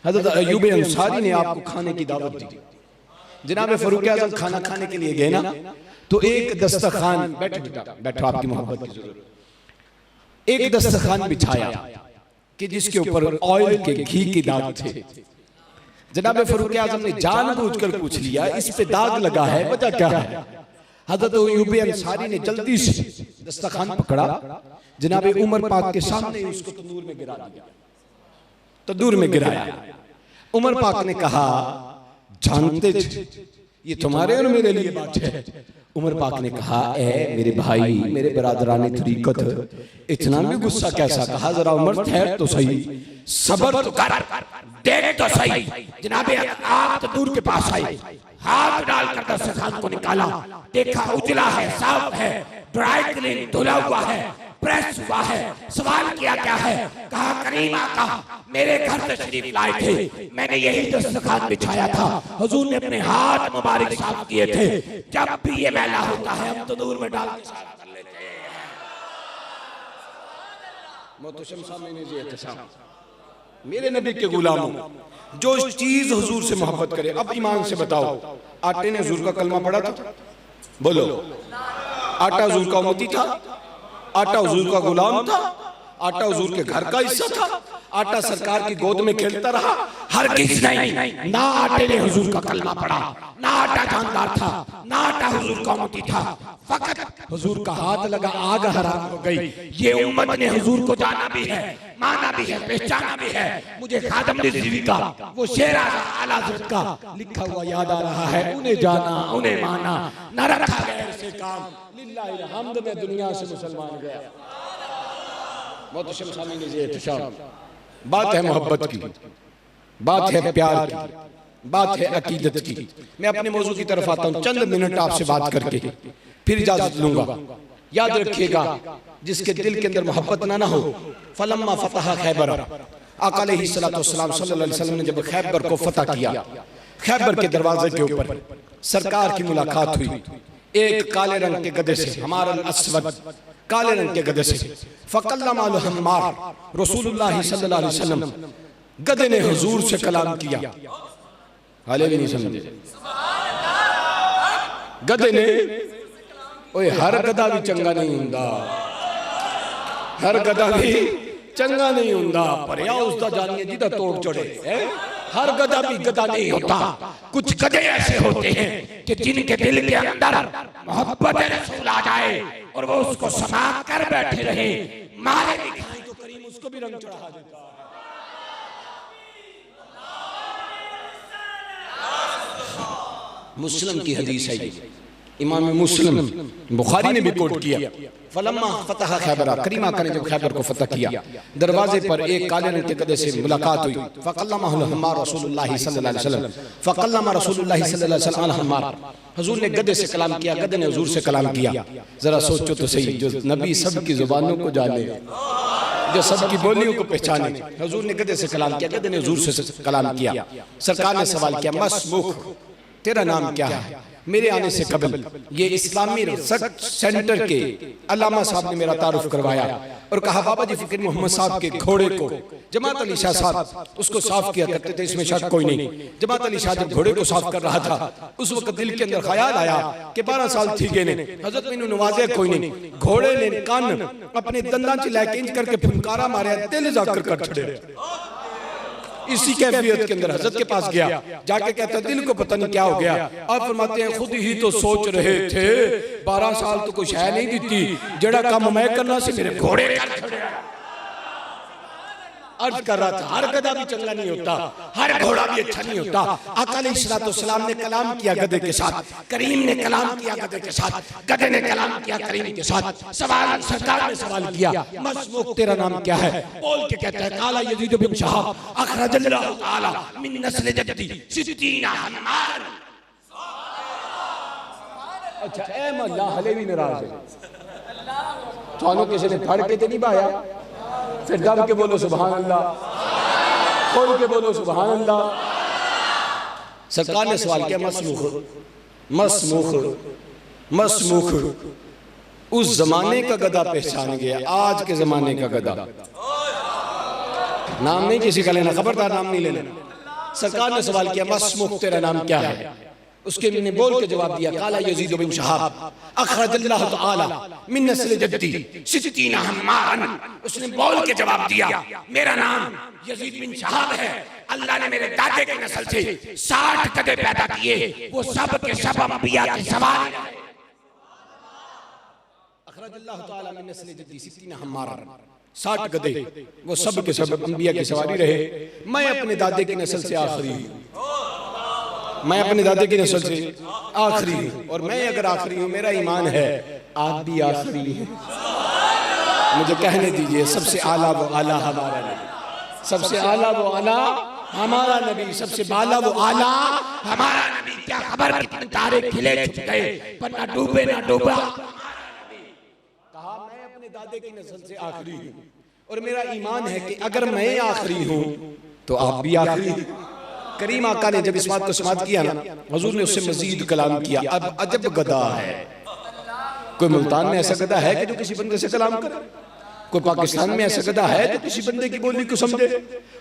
हजरत अय्यूब अंसारी ने आपको खाने की दावत दी। जनाब फारूक आज़म खाना खाने के लिए गए ना, तो एक दस्तरखान, बैठो आपकी मोहब्बत की जरूरत, एक दस्तरखान बिछाया कि जिसके ऊपर ऑयल के घी के दाग थे। जनाब फारूक आज़म ने जानबूझकर पूछ लिया इस पे दाग लगा है, वजह क्या है। हजरत अय्यूब अंसारी ने जल्दी से दस्तरखान पकड़ा, जनाब उमर पाक के सामने उसको तंदूर में गिरा दिया, तंदूर में गिराया। उमर पाक ने कहा जानते थे ये तुम्हारे और मेरे लिए बात है। उमर पाक ने कहा ए मेरे भाई, मेरे बरादराने तरीकत, इतना भी गुस्सा कैसा। कहा जरा उमर ठहर तो सही, सब्र तो कर, देख तो सही। जनाबे आप तंदूर के पास आई, हाथ डालकर दस्तरखान को निकाला, देखा उजला है, साफ है, ड्राई क्लीन धुला हुआ है, प्रेस हुआ है। सवाल किया क्या है, कहा करीम आका मेरे घर तशरीफ लाए थे, मैंने यही दस्तरखान बिछाया था, हुजूर ने अपने हाथ मुबारक साफ किए थे, जब भी ये मैला होता है हम तंदूर में डाल के साफ कर लेते हैं। मोहतशम सामने जी इत्तिशाम, मेरे नबी के गुलामों, जो चीज हुजूर से मोहब्बत करे। अब ईमान से बताओ, आटे ने हुजूर का कलमा पढ़ा था, बोलो आटा हुजूर का उम्मती था, आटा हुजूर का गुलाम था, आटा हुजूर के घर का हिस्सा था, आटा सरकार की गोद में खेलता रहा। हर किस नहीं, ना आटे ने हुजूर का कलमा पढ़ा, ना आटा जानदार था, ना आटा हुजूर का उम्मती था, फकत हुजूर का हाथ लगा, आग हराम हो गई। ये उम्मत ने हुजूर को जाना भी है, माना भी है, पहचाना भी है। मुझे खादम रिज़वी का वो शेर आला हज़रत का लिखा हुआ याद आ रहा है, उन्हें जाना उन्हें माना, न रखा गैर से काम, लिल्लाहिल हम्द में दुनिया से मुसलमान गया। मोहतरम सामीन एहतशाम, बात है मोहब्बत की, बात है प्यार की, बात है अकीदत की। मैं अपने मौजू की तरफ आता हूँ, चंद मिनट आपसे बात करके फिर इजाजत लूंगा। याद रखिएगा, जिसके दिल के अंदर मोहब्बत ना हो, फलम्मा फतह खैबर, आका अलैहिस्सलातु वस्सलाम सल्लल्लाहु अलैहि वसल्लम ने जब खैबर को फतह किया, खैबर के दरवाजे के ऊपर सरकार की मुलाकात हुई एक काले रंग के गधे से, हमारा अस्वद, काले रंग के गधे से। फकल्लमा हम्मार, रसूलुल्लाह सल्लल्लाहु अलैहि वसल्लम, गधे ने हुजूर से कलाम किया। हाले भी नहीं समझे, गधे ने, ओए हर गधा भी चंगा नहीं हुंदा, हर गधा भी चंगा नहीं हुंदा, पर या उसका जानिए जिदा तोड़ चढ़े है। हर गधा भी गधा नहीं होता, कुछ गधे ऐसे होते हैं कि जिनके दिल के अंदर मोहब्बत रसूल आ जाए और वो उसको समा कर बैठे रहे, मारे दिखाए तो करीम उसको भी रंग चढ़ा देता है। मुस्लिम की हदीस है, इमाम मुस्लिम बुखारी ने भी कोट किया। फलम्मा फतह खैबर, करीम आका ने जब खैबर को फतह किया, दरवाजे पर एक काले रंग के गधे से मुलाकात हुई। फकल्लमा हम्मार रसूलुल्लाह सल्लल्लाहु अलैहि वसल्लम, फकल्लमा रसूलुल्लाह सल्लल्लाहु अलैहि वसल्लम हम्मार, हुजूर ने गधे से कलाम किया, गधे ने हुजूर से कलाम किया। जरा सोचो तो सही, जो नबी सबकी जुबानों को जाने, जो सबकी बोलियों को पहचाने, हुजूर ने गधे से कलाम किया, गधे ने हुजूर से कलाम किया। सरकार ने सवाल किया, मसमुख, तेरा नाम क्या है? मेरे आने से कबल ये इस्लामी रिसर्च सेंटर के अल्लामा साहब ने मेरा तारुफ करवाया और कहा, बाबा जी फ़कीर मोहम्मद साहब के घोड़े को जमात अली शाह साहब उसको साफ किया करते थे, इसमें शक कोई नहीं। जमात अली शाह जब घोड़े को साफ कर रहा था, उस वक्त दिल के अंदर ख्याल आया कि 12 साल थी गए ने, हजरत मैंने नवाजे कोई नहीं, घोड़े ने कान अपने दंदा चिल्ला के इंज करके फुनकारा मारे, दिल जाकर कर छड़े। इसी कैफियत के अंदर हजरत के पास गया, जाके कहता है दिल को पता नहीं क्या हो गया। आप फरमाते हैं खुद ही तो सोच रहे थे, 12 साल तो कुछ है नहीं दी, जड़ा काम मैं करना से मेरे घोड़े कर छड़े। अर्ज कर रहा था, हर गधा भी चंगा नहीं होता, हर घोड़ा भी अच्छा नहीं होता। आका अलैहिस्सलाम ने कलाम किया गधे के साथ, करीम ने कलाम किया गधे के साथ, गधे ने कलाम किया करीम के साथ। सवाल सरकार ने सवाल किया, मसमुख तेरा नाम क्या है? बोल के कहता है, काला यजीद बिन शहाब अखरजल्लाहु ताला मिन नस्ल जद्दी 60 हम्मार। अच्छा ए मल्ला हले भी नाराज है, थानों किसी ने फड़ के तो नहीं पाया, फिर दब के बोलो सुभान अल्लाह, खोल के बोलो सुभान अल्लाह। सरकार ने सवाल किया, मसमुख, मसमुख, मसमुख उस जमाने का गधा पहचान गया, आज के जमाने का गधा। नाम नहीं किसी का लेना, खबरदार नाम नहीं लेना। सरकार ने सवाल किया, मसमुख तेरा नाम क्या है? उसके ने बोल के जवाब दिया, काला यजीद बिन शहाब अखरजल्लाहु ताला मिन नस्ल जद्दी 60 हम्मारन। उसने बोल के जवाब दिया, मेरा नाम यजीद बिन शहाब है, अल्लाह ने मेरे दादे की नस्ल से 60 गधे पैदा किए, वो सब के सब अंबिया की सवारी। अखरजल्लाहु ताला मिन नस्ल जद्दी 60 हम्मारन, 60 गधे, वो सब के सब अंबिया की सवारी रहे। मैं अपने दादे की नस्ल से आखिरी हूं, मैं अपने दादे की नस्ल से आखिरी हूँ, और मैं अगर आखिरी हूँ, मेरा ईमान है आप भी आखिरी हैं। मुझे कहने दीजिए, सबसे आला वो आला हमारा नबी, सबसे आला वो आला हमारा नबी, सबसे बाला वो आला हमारा नबी। क्या खबर कितने तारे खिले छुप गए, पर ना डूबे ना डूबा। कहा मैं अपने दादे की नस्ल से आखिरी हूँ, और मेरा ईमान है कि अगर मैं आखिरी हूँ तो आप भी आखिरी। करीम आका ने जब इस बात को समाप्त किया ना, हुजूर ने उससे मजीद कलाम किया। अब अजब गधा है, कोई मुल्तान में ऐसा गधा है कि जो किसी बंदे से कलाम करे? कोई पाकिस्तान में ऐसा गधा है जो किसी बंदे की बोली को समझे?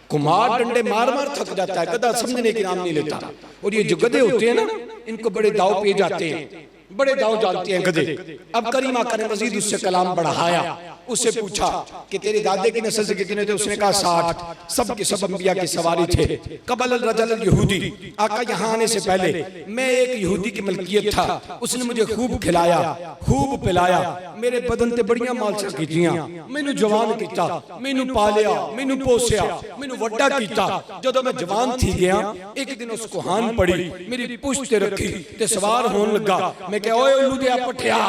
कुमार डंडे मार मार थक जाता है, गधा समझने के नाम नहीं लेता। और ये जो गधे होते हैं ना, इनको बड़े दाव पे जाते हैं। बड़े दाव जानते हैं गधे। अब करीम आका ने मजीद उससे कलाम बढ़ाया, उससे पूछा कि तेरे दादे की नस्ल से कितने थे? उसने कहा 60। सब के सब अंबिया की सवारी थे। कबल रजल यहूदी, आका यहाँ आने से पहले मैं एक यहूदी की मलकियत था, उसने मुझे खूब खिलाया, खूब पिलाया, मेरे बदन ते बड़ियां मालसा कीतियां, मैनू जवान किया, मैनू पालिया, मैनू पोसिया, मैनू वड्डा किया। जदों मैं जवान थी गया, एक दिन उस कुहान पड़ी, मेरी पुश्त रखी ते सवार होने लगा। मैं क्या ओए उल्लू दिया पठिया,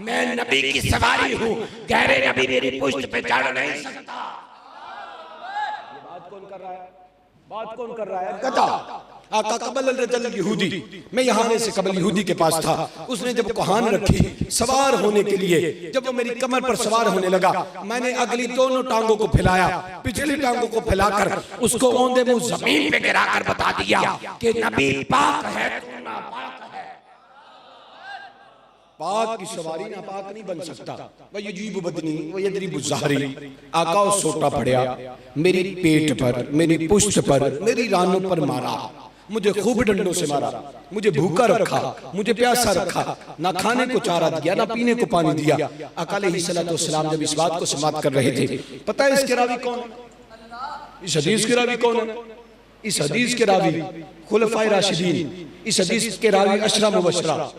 मैं नबी की सवारी हूँ, गहरे नबी मेरी पुश्त पे चढ़ नहीं सकता। बात कौन कर रहा है? बात कौन कर रहा है? कथा आका कबल रजल यहूदी, मैं यहाँ आने से कबल यहूदी के पास था। उसने जब कुहान रखी सवार होने के लिए, जब वो मेरी कमर पर सवार होने लगा, मैंने अगली दोनों टांगों को फैलाया, पिछली टांगों को फैलाकर उसको औंधे मुंह जमीन पे गिराकर बता दिया कि नबी पाक है, तू नापाक है। पाक की सवारी नापाक नहीं बन सकता। वह यजीब बदनी वह यदरीब ज़हरी, आका उस सोटा पड़या, मेरी पेट पर, मेरी पुश्त पर, मेरी रानों पर मारा, मुझे खूब डंडों से मारा, मुझे भूखा रखा, मुझे प्यासा रखा, ना खाने को चारा दिया, ना पीने को पानी दिया। आका अलैहिस्सलाम जब इस बात को समाप्त कर रहे थे, पता है इसके रावी कौन? इस हदीस के रावी कौन है? इस हदीस के रावी खुलफाए राशिदीन, इस हदीस के रावी अशरा मुबशरा,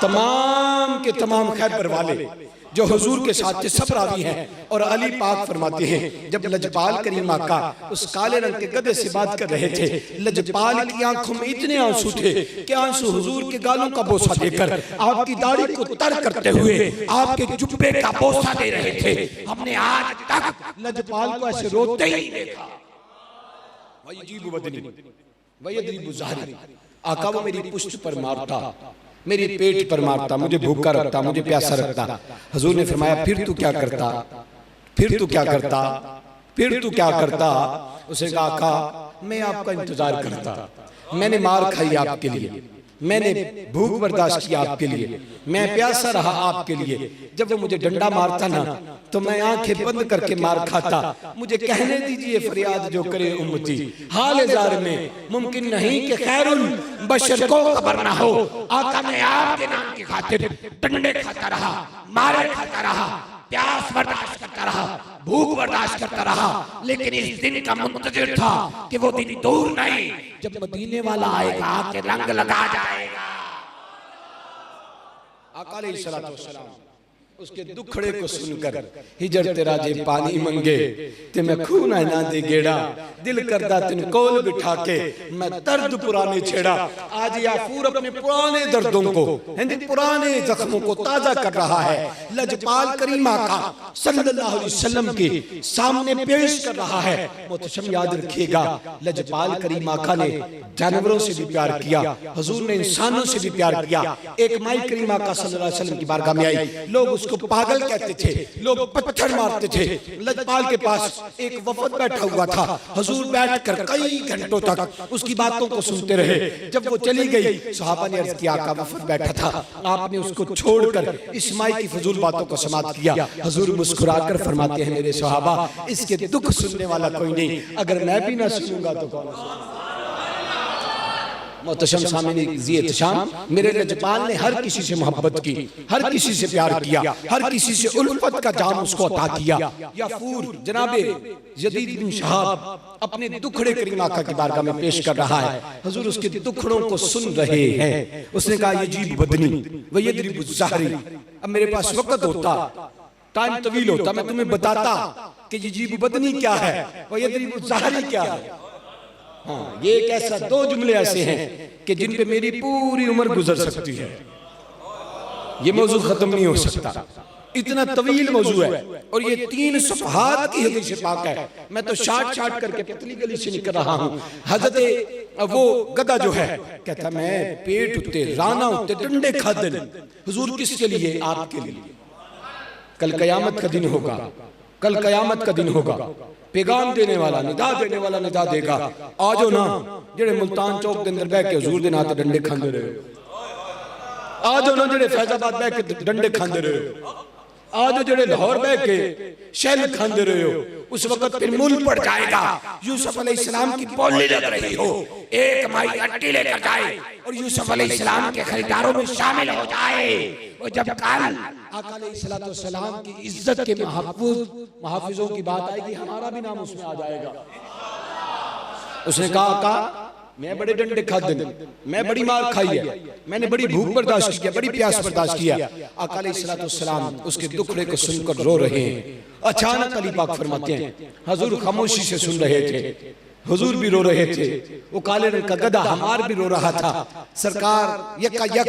तमाम के तमाम खैबर वाले जो हुजूर के साथ थे, सब रावी हैं। और अली पाक फरमाते हैं, जब लजपाल करीम आका उस काले रंग के गधे से बात कर रहे थे, लजपाल की आंखों में इतने आंसू थे कि आंसू हुजूर के गालों का बोसा देकर, आपकी दाढ़ी को तर करते हुए आपके जुब्बे का बोसा दे रहे थे। हमने आज तक लजपाल को ऐसे रोते ही देखा। वयजीबु बदनी वयदरीबु ज़हरी, आका वो मेरी पुश्त पर मारता, मेरे पेट पर मारता, मुझे भूखा रखता, मुझे प्यासा रखता। हुजूर ने फरमाया फिर तू क्या करता? फिर तू क्या करता? फिर तू क्या करता? उसने कहा आका मैं आपका इंतजार करता, मैंने मार खाई आपके लिए, मैंने भूख बर्दाश्त की आपके लिए, मैं प्यासा रहा आपके लिए। जब वो मुझे डंडा मारता ना तो मैं आंखें बंद करके मार खाता। मुझे कहने दीजिए फरियाद जो करे उम्मती, हाल जार में मुमकिन नहीं कि खैरुल बशर को खबर ना हो। आका मैं आपके नाम की खातिर डंडे खाता रहा, मारे खाता रहा, प्यास बर्दाश्त करता रहा, भूख बर्दाश्त करता रहा, लेकिन इस दिन का मुंतजिर था कि वो दिन दूर नहीं जब मदीने वाला आएगा के रंग लगा जाएगा। आका अलैहिस्सलातु वस्सलाम उसके दुखड़े को सुनकर हिजर तेरा जे पानी मंगे ते मैं खून ना दे गेड़ा, दिल करदा तिन कोल बिठा के मैं दर्द पुराने छेड़ा। आज याफूर अपने पुराने दर्दों को, पुराने जख्मों को ताजा कर रहा है, लजपाल करीम आका सल्लल्लाहु अलैहि वसल्लम के सामने पेश कर रहा है। मोहतरम याद रखिएगा, लजपाल करीम आका ने जानवरों से भी प्यार किया, हुजूर ने इंसानों से भी प्यार किया। एक माई करीम आका सल्लल्लाहु अलैहि वसल्लम की बारगाह में आई, लोग उसको पागल कहते थे, लोग पत्थर मारते थे। लजपाल के पास एक वफद बैठा हुआ था, हुजूर बैठकर कई घंटों तक उसकी बातों को सुनते रहे। जब वो चली गई, सहाबा ने अर्ज किया आका वफद बैठा था, आपने उसको छोड़कर इस माई की फजूल बातों को समाप्त किया। हुजूर मुस्कुराकर फरमाते हैं मेरे सहाबा, इसके दुख सुनने वाला कोई नहीं, अगर मैं भी ना सुनूंगा तो कौन सुनेगा। मोहतरम सामने शाम, मेरे लजपाल ने हर किसी से मोहब्बत की, हर किसी से प्यार किया, हर किसी से उल्फत का जाम उसको अता किया। याफूर जनाबे यजीद बिन शहाब अपने दुखड़े करीम आका की बारगाह में पेश कर रहा है, हुजूर उसके दुखड़ों को सुन रहे हैं। उसने कहा यजीब बदनी व यदरीबु ज़हरी, अब मेरे पास वक्त होता, टाइम तवील होता, मैं तुम्हें बताता कि यजीब बदनी क्या है, व यदरीबु ज़हरी क्या है। हाँ, ये एक ऐसा दो जुमले ऐसे हैं कि जिन पे मेरी पूरी उम्र गुजर सकती है, ये मौजू खत्म नहीं हो सकता, इतना तवील मौजू है। और ये 3 सफ़हात की हदीस पाक है। मैं तो शार्ट करके पतली गली से निकल रहा हूँ। हजरत वो गधा जो है कहता मैं पेट उत्ते राना उत्ते डंडे खादे, हुजूर किसके लिए? आपके लिए। कल कयामत का दिन होगा, कल कयामत का दिन होगा, पैगाम देने वाला, निदा देने वाला निदा देगा, आजो ना जेड़े मुल्तान चौक के अंदर बह के हुजूर दे नाते डंडे खांदे रहे हो, आजो ना जेड़े फैजाबाद बह के डंडे खांदे रहे हो, आजो जेड़े लाहौर बह के शैल खांदे रहे हो, उस वक्त फिर मूल पड़ जाएगा। यूसुफ अलैहिस्सलाम की बोली लग रही हो, एक माई अट्टी लेकर जाए और यूसुफ अलैहिस्सलाम के खरीदारों में शामिल हो जाए। और जब कल आका अलैहिस्सलाम की इज्जत के मुहाफिजों की बात आएगी, हमारा भी नाम उसमें आ जाएगा। उसने कहा आका मैं बड़े डंडे खाते, मैं बड़ी मार खाई है, मैंने बड़ी भूख बर्दाश्त किया, बड़ी प्यास बर्दाश्त किया। आका अलैहिस्सलाम उसके दुखड़े को सुनकर रो रहे हैं। अचानक अली पाक फरमाते हैं हुजूर खामोशी से सुन रहे थे, हुजूर भी रो रहे थे, वो काले रंग का गधा हमार भी रो रहा था। सरकार यकायक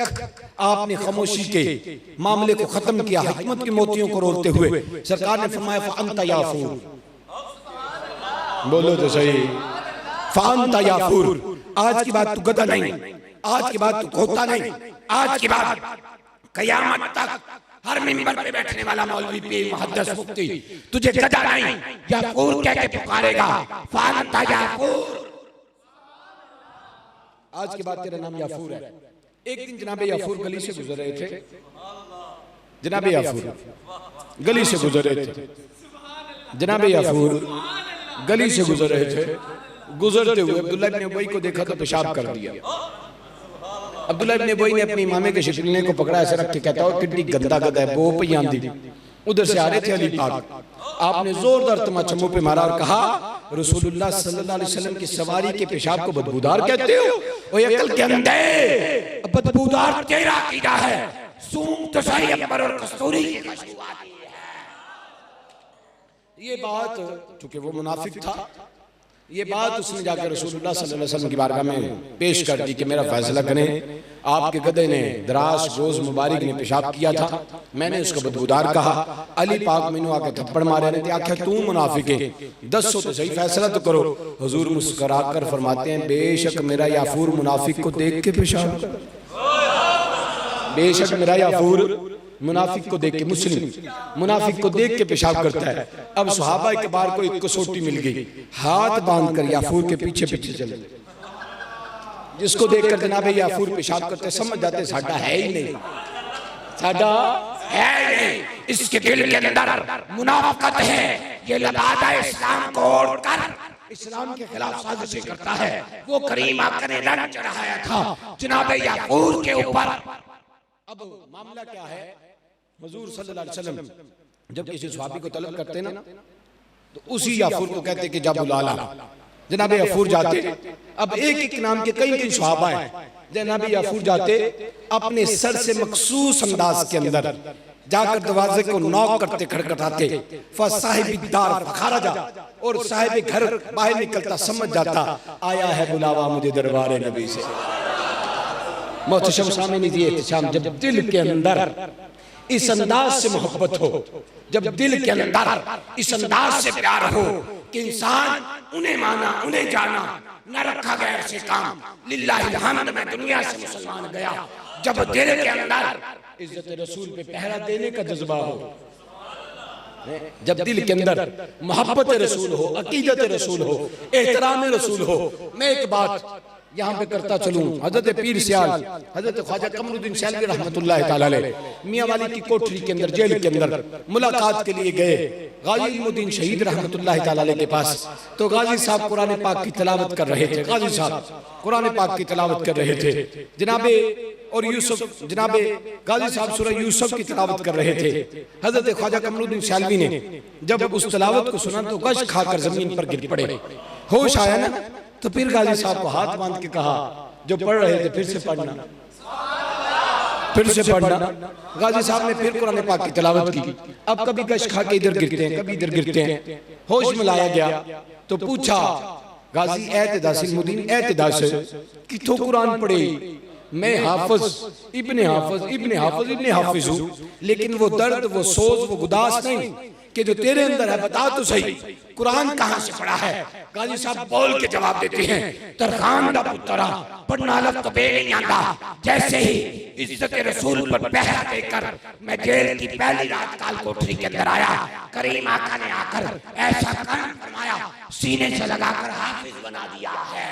आपने खामोशी के मामले को खत्म किया, हिकमत के मोतियों को रोलते हुए सरकार ने फरमाया फ़अंता याफूर, बोलो तो सही, फ़अंता याफूर, आज की बात तू गधा नहीं, आज की बात तू खोता नहीं, आज की बात कयामत तक हर मिंबर पे बैठने वाला मौलवी पीर मुहद्दिस मुफ्ती तुझे गधा नहीं याफूर कह के पुकारेगा। फ़अंता याफूर, आज के बाद तेरा नाम याफूर है। एक दिन जनाब याफूर गली से गुजर रहे थे, जनाब याफूर गली से गुजर रहे थे, जनाब याफूर गली से गुजर रहे थे। गुजरते हुए अब्दुल्ला इब्न उबई को देखा तो पेशाब कर दिया। अब्दुल्ला इब्न उबई ने अपनी इमामे के शिकलने को पकड़ा, ऐसे रख के कहता हो कितनी गंदा गधा है, वो पई आंधी। उधर से आ रहे थे अली पाक, आपने जोरदार तमाचा मुंह पे मारा और कहा रसूलुल्लाह सल्लल्लाहु अलैहि वसल्लम की सवारी के पेशाब को बदबूदार कहते हो? ओए अकल के अंधे, बदबूदार तेरा अकीदा है, सूंघ तो सही अकबर और कस्तूरी की खुशबू आती है। ये बात चूंकि वो मुनाफिक था, ये बात उसने जाकर रसूलुल्लाह सल्लल्लाहु अलैहि वसल्लम की बारगाह में पेश कर दी कि मेरा फैसला करें, आपके गधे ने दराज गोज मुबारक ने पेशाब किया था, मैंने उसको बदबूदार कहा। अली पाक मैनू आके थप्पड़ मारे ने, आख्या तू मुनाफिक है, 10 तो सही फैसला तो करो। हुजूर मुस्कुरा कर फरमाते हैं बेशक मेरा याफूर मुनाफिक को देख के पेशाब, बेशक मेरा याफूर मुनाफिक को देख के, मुस्लिम मुनाफिक को देख के पेशाब करता है। अब सहाबा के बार को एक कसौटी मिल गई, हाथ बांध कर याफूर के पीछे पीछे चले, जिसको देखकर जनाब याफूर पेशाब करते समझ जाते साडा है ही नहीं, साडा है ही नहीं, इसके दिल के अंदर मुनाफिकत है, ये लबादा इस्लाम को ओढ़कर इस्लाम के खिलाफ साजिशें करता है। वो करीम आका ने लानत चढ़ाया था जनाब याफूर के ऊपर। अब मामला क्या है, हुजूर सल्लल्लाहु अलैहि वसल्लम जब किसी सहाबी को तलब करते ना तो उसी याफूर को कहते कि जा बुला ला। जनाब याफूर जाते, अब एक एक नाम के कई कई सहाबा हैं, जनाब याफूर जाते अपने सर से मखसूस अंदाज के अंदर जाकर दरवाजे को नॉक करते, खड़खड़ाते, साहिबदार खारजा, और साहिब घर बाहर निकलता समझ जाता आया है बुलावा मुझे दरबार नबी से। मोहतरम सामईन एहतशाम, जब दिल के अंदर इस अंदाज से मोहब्बत हो, जब दिल के अंदर इस अंदाज से प्यार हो कि इंसान उन्हें माना उन्हें जाना, न रखा गया ऐसे काम, लिल्लाहिल हम्द में दुनिया से मुसलमान गया। जब दिल के अंदर इज्जत रसूल पे पहरा देने का जज्बा हो, जब दिल के अंदर मोहब्बत रसूल हो, अकीदत रसूल हो, एहतराम रसूल हो। मैं एक बात यहाँ पे करता चलूं, हजरत पीर सियाल हजरत ख्वाजा कमरुद्दीन सियालवी रहमतुल्लाह तआला अलैह मियां वाली की कोठरी के अंदर, जेल के अंदर मुलाकात के लिए गए गाजी इल्मुद्दीन शहीद रहमतुल्लाह तआला अलैह के पास। तो गाजी साहब कुरान पाक की तिलावत कर रहे थे, गाजी साहब कुरान पाक की तिलावत कर रहे थे, जनाबे और यूसुफ जनाबे गाजी साहब सूरह यूसुफ की तिलावत कर रहे थे। हजरत ख्वाजा कमरुद्दीन सियालवी ने जब उस तिलावत को सुना तो गश खाकर जमीन पर गिर पड़े। होश आया ना, तो फिर गाजी साहब को हाथ बांध के कहा जो पढ़ रहे थे फिर से पढ़ना, फिर से पढ़ना। गाजी साहब ने फिर कुरान पाक की तिलावत की। अब कभी गश खा के इधर गिरते हैं, कभी इधर गिरते हैं। होश में लाया गया तो पूछा गाजी एतदासिलमुद्दीन एतदास किथों कुरान पढ़े? मैं हाफिज इब्ने हाफिज हूँ, लेकिन वो दर्द, वो सोच, वो गुदास नहीं कि जो तेरे अंदर है, बता तो सही कुरान कहाँ से पढ़ा है? गाजी साहब बोल के जवाब देते हैं तरखान दा पुत्रा पढ़ना लग तो बे नहीं आता। जैसे ही इज्जत रसूल पर पहरा देकर मैं जेल की पहली रात काल कोठरी के अंदर आया, करीम आका ने आकर ऐसा काम फरमाया, सीने से लगाकर हाफिज बना दिया है।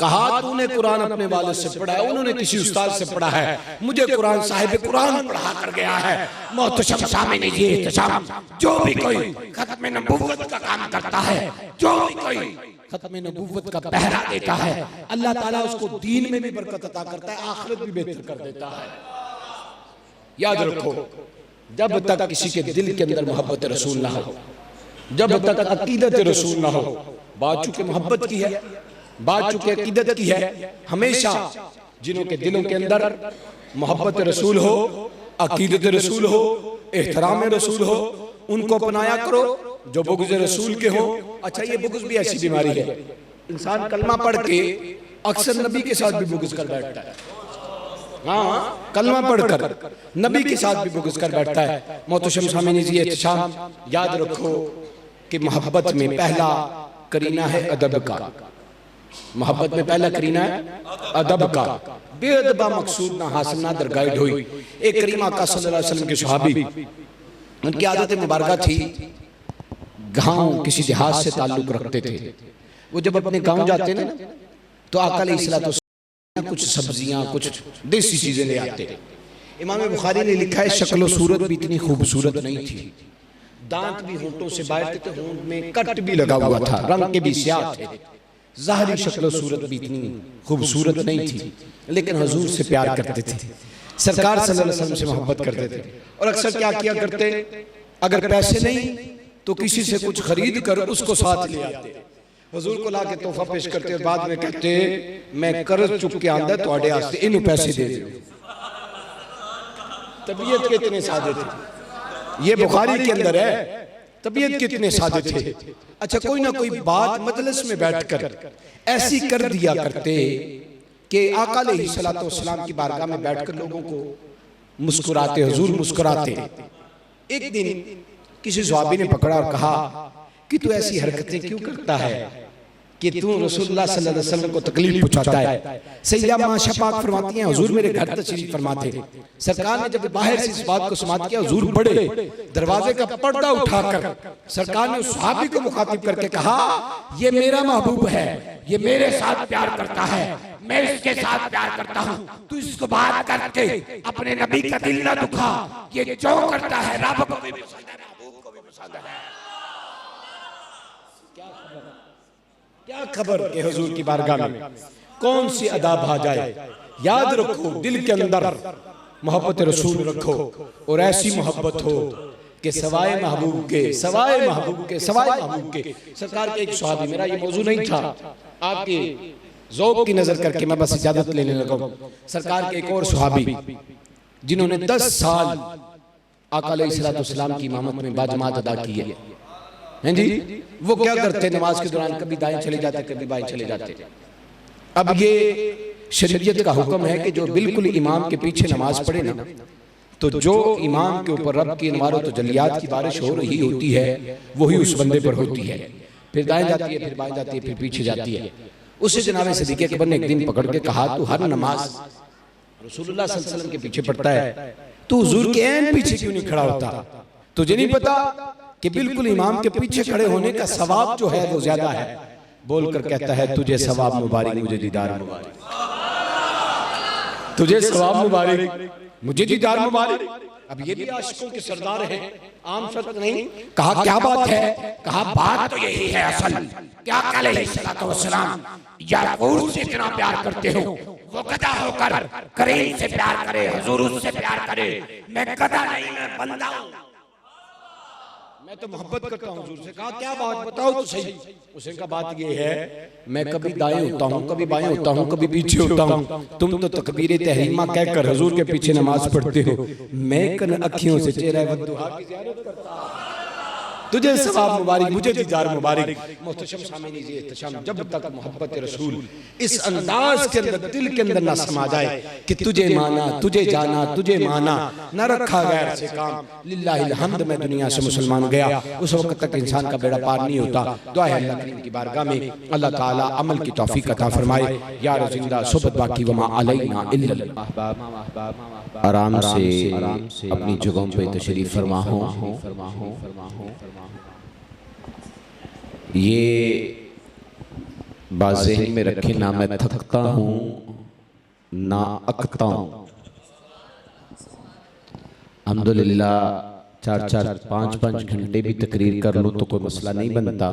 कहा तूने कुरान अपने वालिद से पढ़ा है, उन्होंने किसी उस्ताद से पढ़ा है, मुझे कुरान साहिब कुरान पढ़ा कर गया है। मोहतरम सामने ये एहतशाम, जो भी कोई खत्म नबुव्वत का काम करता है, जो भी कोई खत्म नबुव्वत का पहरा देता है, अल्लाह ताला उसको दीन में भी बरकत अता करता है, आखिरत भी बेहतर कर देता है। याद रखो, जब तक किसी के दिल के अंदर मोहब्बत रसूल ना हो, जब तक अकीदत रसूल ना हो, बात चूंकि मोहब्बत की है, बात चूंकि अकीदत की है, हमेशा जिन्हों के दिलों के अंदर मोहब्बत रसूल हो, अकीदत रसूल हो, एहतराम रसूल हो, उनको अपनाया करो। जो बुग़्ज़ रसूल के हो, अच्छा ये बुग़्ज़ भी ऐसी बीमारी है, इंसान कलमा पढ़ के अक्सर नबी के साथ भी बुग़्ज़ कर बैठता है। हाँ, कलमा पढ़कर नबी के साथ भी बुग़्ज़ कर बैठता है। मोहतरम सामने जी एहतशाम, याद रखो कि मोहब्बत में पहला करीना है अदब का। मोहब्बत में पहला करीना है अदब का। बेअदबा मकसूद ना हासिल ना दरगाह ढोई। एक करीम आका सल्लल्लाहु अलैहि वसल्लम के सहाबी, उनकी आदत मुबारका थी, गांव किसी देहात से ताल्लुक रखते थे। वो जब अपने गांव जाते ना तो आका अलैहिस्सलाम कुछ सब्जियां, कुछ देसी चीजें ले आते। इमाम बुखारी ने लिखा है, शक्ल सूरत भी इतनी खूबसूरत नहीं थी, दांत भी होंठों से बाहर थे, होंठ में कट भी लगा हुआ था, रंग के भी स्याह थे, ज़ाहिरी शक्ल सूरत भी इतनी खूबसूरत नहीं थी, लेकिन हुजूर से प्यार करते थे, सरकार सल्लल्लाहु अलैहि वसल्लम से मोहब्बत करते थे। और अक्सर क्या किया करते, अगर पैसे नहीं तो किसी से कुछ खरीद कर उसको साथ ले आते, हुजूर को ला के तोहफा पेश करते, और बाद में कहते मैं कर्ज चुक के आंदा तुहाडे वास्ते इनू पैसे दे दो। तबीयत के इतने सादे थे, ये बुखारी के अंदर है, तबीयत कितने सादे थे। अच्छा, कोई ना कोई बात मजलिस में बैठकर ऐसी कर दिया करते कि आका अलैहिस्सलातु वस्सलाम की बारगाह में बैठकर लोगों को मुस्कुराते, हुजूर मुस्कुराते। एक दिन किसी सहाबी ने पकड़ा और कहा कि तू ऐसी हरकतें क्यों करता है कि तू रसूलुल्लाह सल्लल्लाहु अलैहि वसल्लम को तकलीफ पहुंचाता है। सैयदा माशा पाक फरमाती हैं, हुजूर मेरे घर तशरीफ फरमा थे, सरकार ने जब बाहर से इस बात को समाप्त किया, हुजूर बड़े दरवाजे का पर्दा उठाकर सरकार ने उस सहाबी को मुखातिब करके कहा, ये मेरा महबूब है, ये मेरे साथ प्यार करता है, मैं इसके साथ प्यार करता हूँ, तू इसको बात करके अपने नबी का दिल ना दुखा, ये जो करता है रब को भी पसंद है, महबूब को भी पसंद है। क्या खबर कि हुजूर की बारगाह में कौन सी अदा भा जाए। याद रखो, दिल के अंदर मोहब्बत रसूल रखो, और ऐसी मोहब्बत हो कि सवाए महबूब के, सवाए महबूब के, सवाए महबूब के। सरकार के एक सहाबी, मेरा ये मौजू नहीं था, आपके ज़ौक़ की नजर करके मैं बस इजाजत लेने लगा हूँ। सरकार के एक और सहाबी जिन्होंने 10 साल आका अलैहिस्सलातु वस्सलाम की इमामत में बाजमात अदा की है, हैं जी, वो क्या करते नमाज के दौरान, कभी दाएं चले जाते, कभी बाएं चले जाते। अब ये शरीयत का हुक्म है कि जो बिल्कुल इमाम के पीछे नमाज पढ़े ना, तो जो इमाम के ऊपर रब की अनवार तो जलियात की बारिश हो रही होती है, वही उस बंदे पर होती है। फिर दाएं जाती है, फिर बाएं जाती है, फिर पीछे जाती है। उससे जनाब सिद्दीक़ अकबर ने एक दिन पकड़ के कहा, तू हर नमाज रसूलुल्लाह सल्लल्लाहु अलैहि वसल्लम के पीछे पढ़ता है, तू हुजूर के ऐन पीछे क्यों नहीं खड़ा होता? तुझे नहीं पता कि बिल्कुल इमाम के पीछे खड़े होने का सवाब जो है वो ज्यादा है? बोलकर कहता है, तुझे सवाब मुबारक, मुझे दीदार मुबारक, तुझे सवाब मुबारक, मुझे दीदार मुबारक। अब ये भी आशिकों के सरदार हैं, आम शख्स नहीं। कहा क्या बात है? कहा बात तो यही है असल, क्या अलैहिस्सलातु वस्सलाम याकूब से इतना प्यार करते हो, वो गधा होकर करीम से प्यार करे, हुजूर उससे प्यार करे। मैं गधा नहीं, मैं बंदा हूं, मैं तो मोहब्बत करता हूँ हुजूर से। कहा क्या बात, बताओ तो सही। उसने कहा बात ये है, मैं कभी दाएं होता हूँ, कभी बाएं होता हूँ, कभी पीछे होता हूँ, तुम तो तकबीर तहरीमा कहकर हुजूर के पीछे नमाज पढ़ते हो, मैं कन अखियों से चेहरा बद्दुआ की ज़ियारत करता हूँ। तुझे सवाब मुबारक, मुझे दीदार मुबारक। मोहतरम सामईन जी एहतशाम, जब तक मोहब्बत रसूल इस अंदाज के अंदर दिल के अंदर ना समा जाए कि तुझे माना, तुझे जाना, तुझे माना, न रखा गैर से काम, लिल्लाहिल हम्द मैं दुनिया से मुसलमान गया, उस वक्त तक इंसान का बेड़ा पार नहीं होता। दुआ है अल्लाह करीम की बारगाह में अल्लाह ताला अमल की तौफीक अता फरमाए। या रज़िंदा सुबत बाकी वमा अलैना इल्ला। आराम से अपनी जगहों पे तशरीफ फरमा हो। ये बाज़ेहन में रखे, ना मैं थकता हूँ ना अकता हूँ। अल्हम्दुलिल्लाह 4-4, 5-5 घंटे भी तकरीर कर लूँ तो कोई मसला नहीं बनता।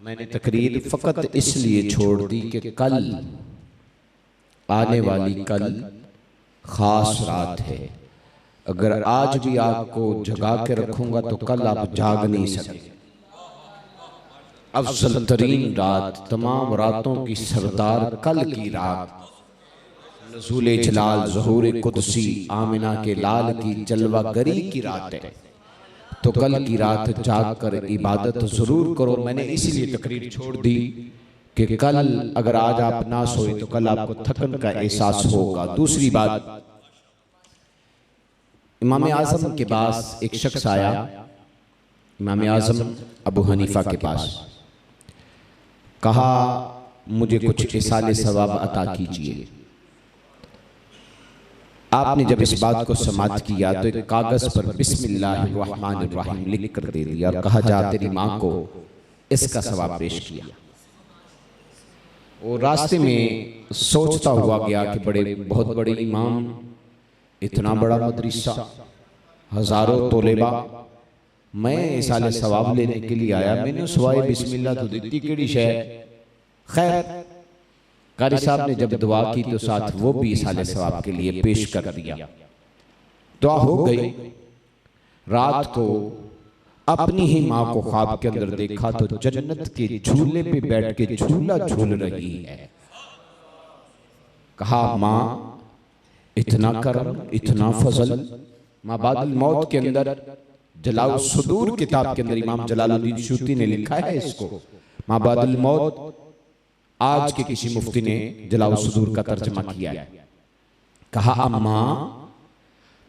मैंने तकरीर फ़कत इसलिए छोड़ दी कि कल आने वाली कल ख़ास रात है। अगर आज भी आपको जगा के रखूँगा तो कल आप जाग नहीं सकते। अफजल तरीन रात, तमाम रातों की सरदार कल की रात, नज़ूल जलाल ज़हूर कुदसी आमिना के लाल की जलवागरी की रात है। तो कल की रात जाग कर इबादत ज़रूर करो। मैंने इसीलिए तकरीर छोड़ दी कि कल अगर आज आप ना सोए तो कल आपको थकन का एहसास होगा। दूसरी बात, इमाम आज़म के पास एक शख्स आया, इमाम आज़म अबू हनीफा के पास, कहा मुझे कुछ इसाले सवाब अता कीजिए। आपने जब इस बात को समाप्त किया तो एक कागज पर बिस्मिल्लाहिर्रहमानिर्रहीम लिख कर दे दिया और कहा जा तेरी माँ को इसका सवाब पेश किया। वो रास्ते में सोचता हुआ गया कि बहुत बड़े इमाम, इतना बड़ा मदरसा, हजारों तोलेबा, मैं इसाले सवाब लेने के लिए आया, मैंने सुवाए बिस्मिल्लाह तो दी केड़ी शय। खैर कारी साहब ने जब दुआ की तो साथ वो भी इसाले सवाब के लिए पेश कर दिया। दुआ हो गई। रात को अपनी ही माँ को ख्वाब के अंदर देखा तो जन्नत के झूले पे बैठ के झूला झूल रही है। कहा माँ इतना करम, इतना फजल। माँ बादल मौत के अंदर जलाउ सुदूर किताब के अंदर इमाम जलालुद्दीन सूती ने लिखा है इसको। माँ बादल मौत आज के किसी मुफ्ती ने जलाउ सुदूर का तर्जमा किया है। कहा अम्मा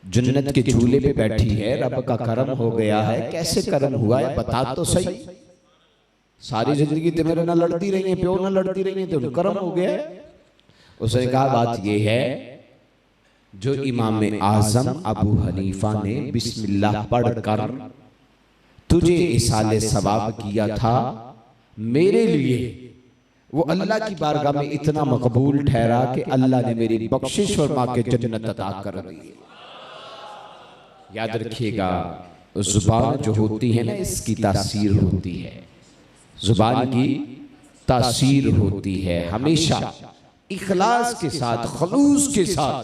जन्नत के झूले पे बैठी है, रब का करम हो गया है। कैसे करम हुआ है बता तो सही। सारी जिंदगी तो मेरे ना लड़ती रही है, प्यो ना लड़ती रही है, तो करम हो गया है। उसने कहा बात यह है जो इमाम आजम अबू हनीफा ने बिस्मिल्लाह पढ़कर तुझे इसाले सवाब किया था, मेरे लिए वो अल्लाह की बारगाह में इतना मकबूल ठहरा कि अल्लाह ने मेरी बख्शिश और माँ के जन्नत अता कर दी। याद रखिएगा जुबान जो होती है ना, इसकी तासीर होती है, जुबान की तासीर होती है। हमेशा इखलास के साथ, खलूस के साथ,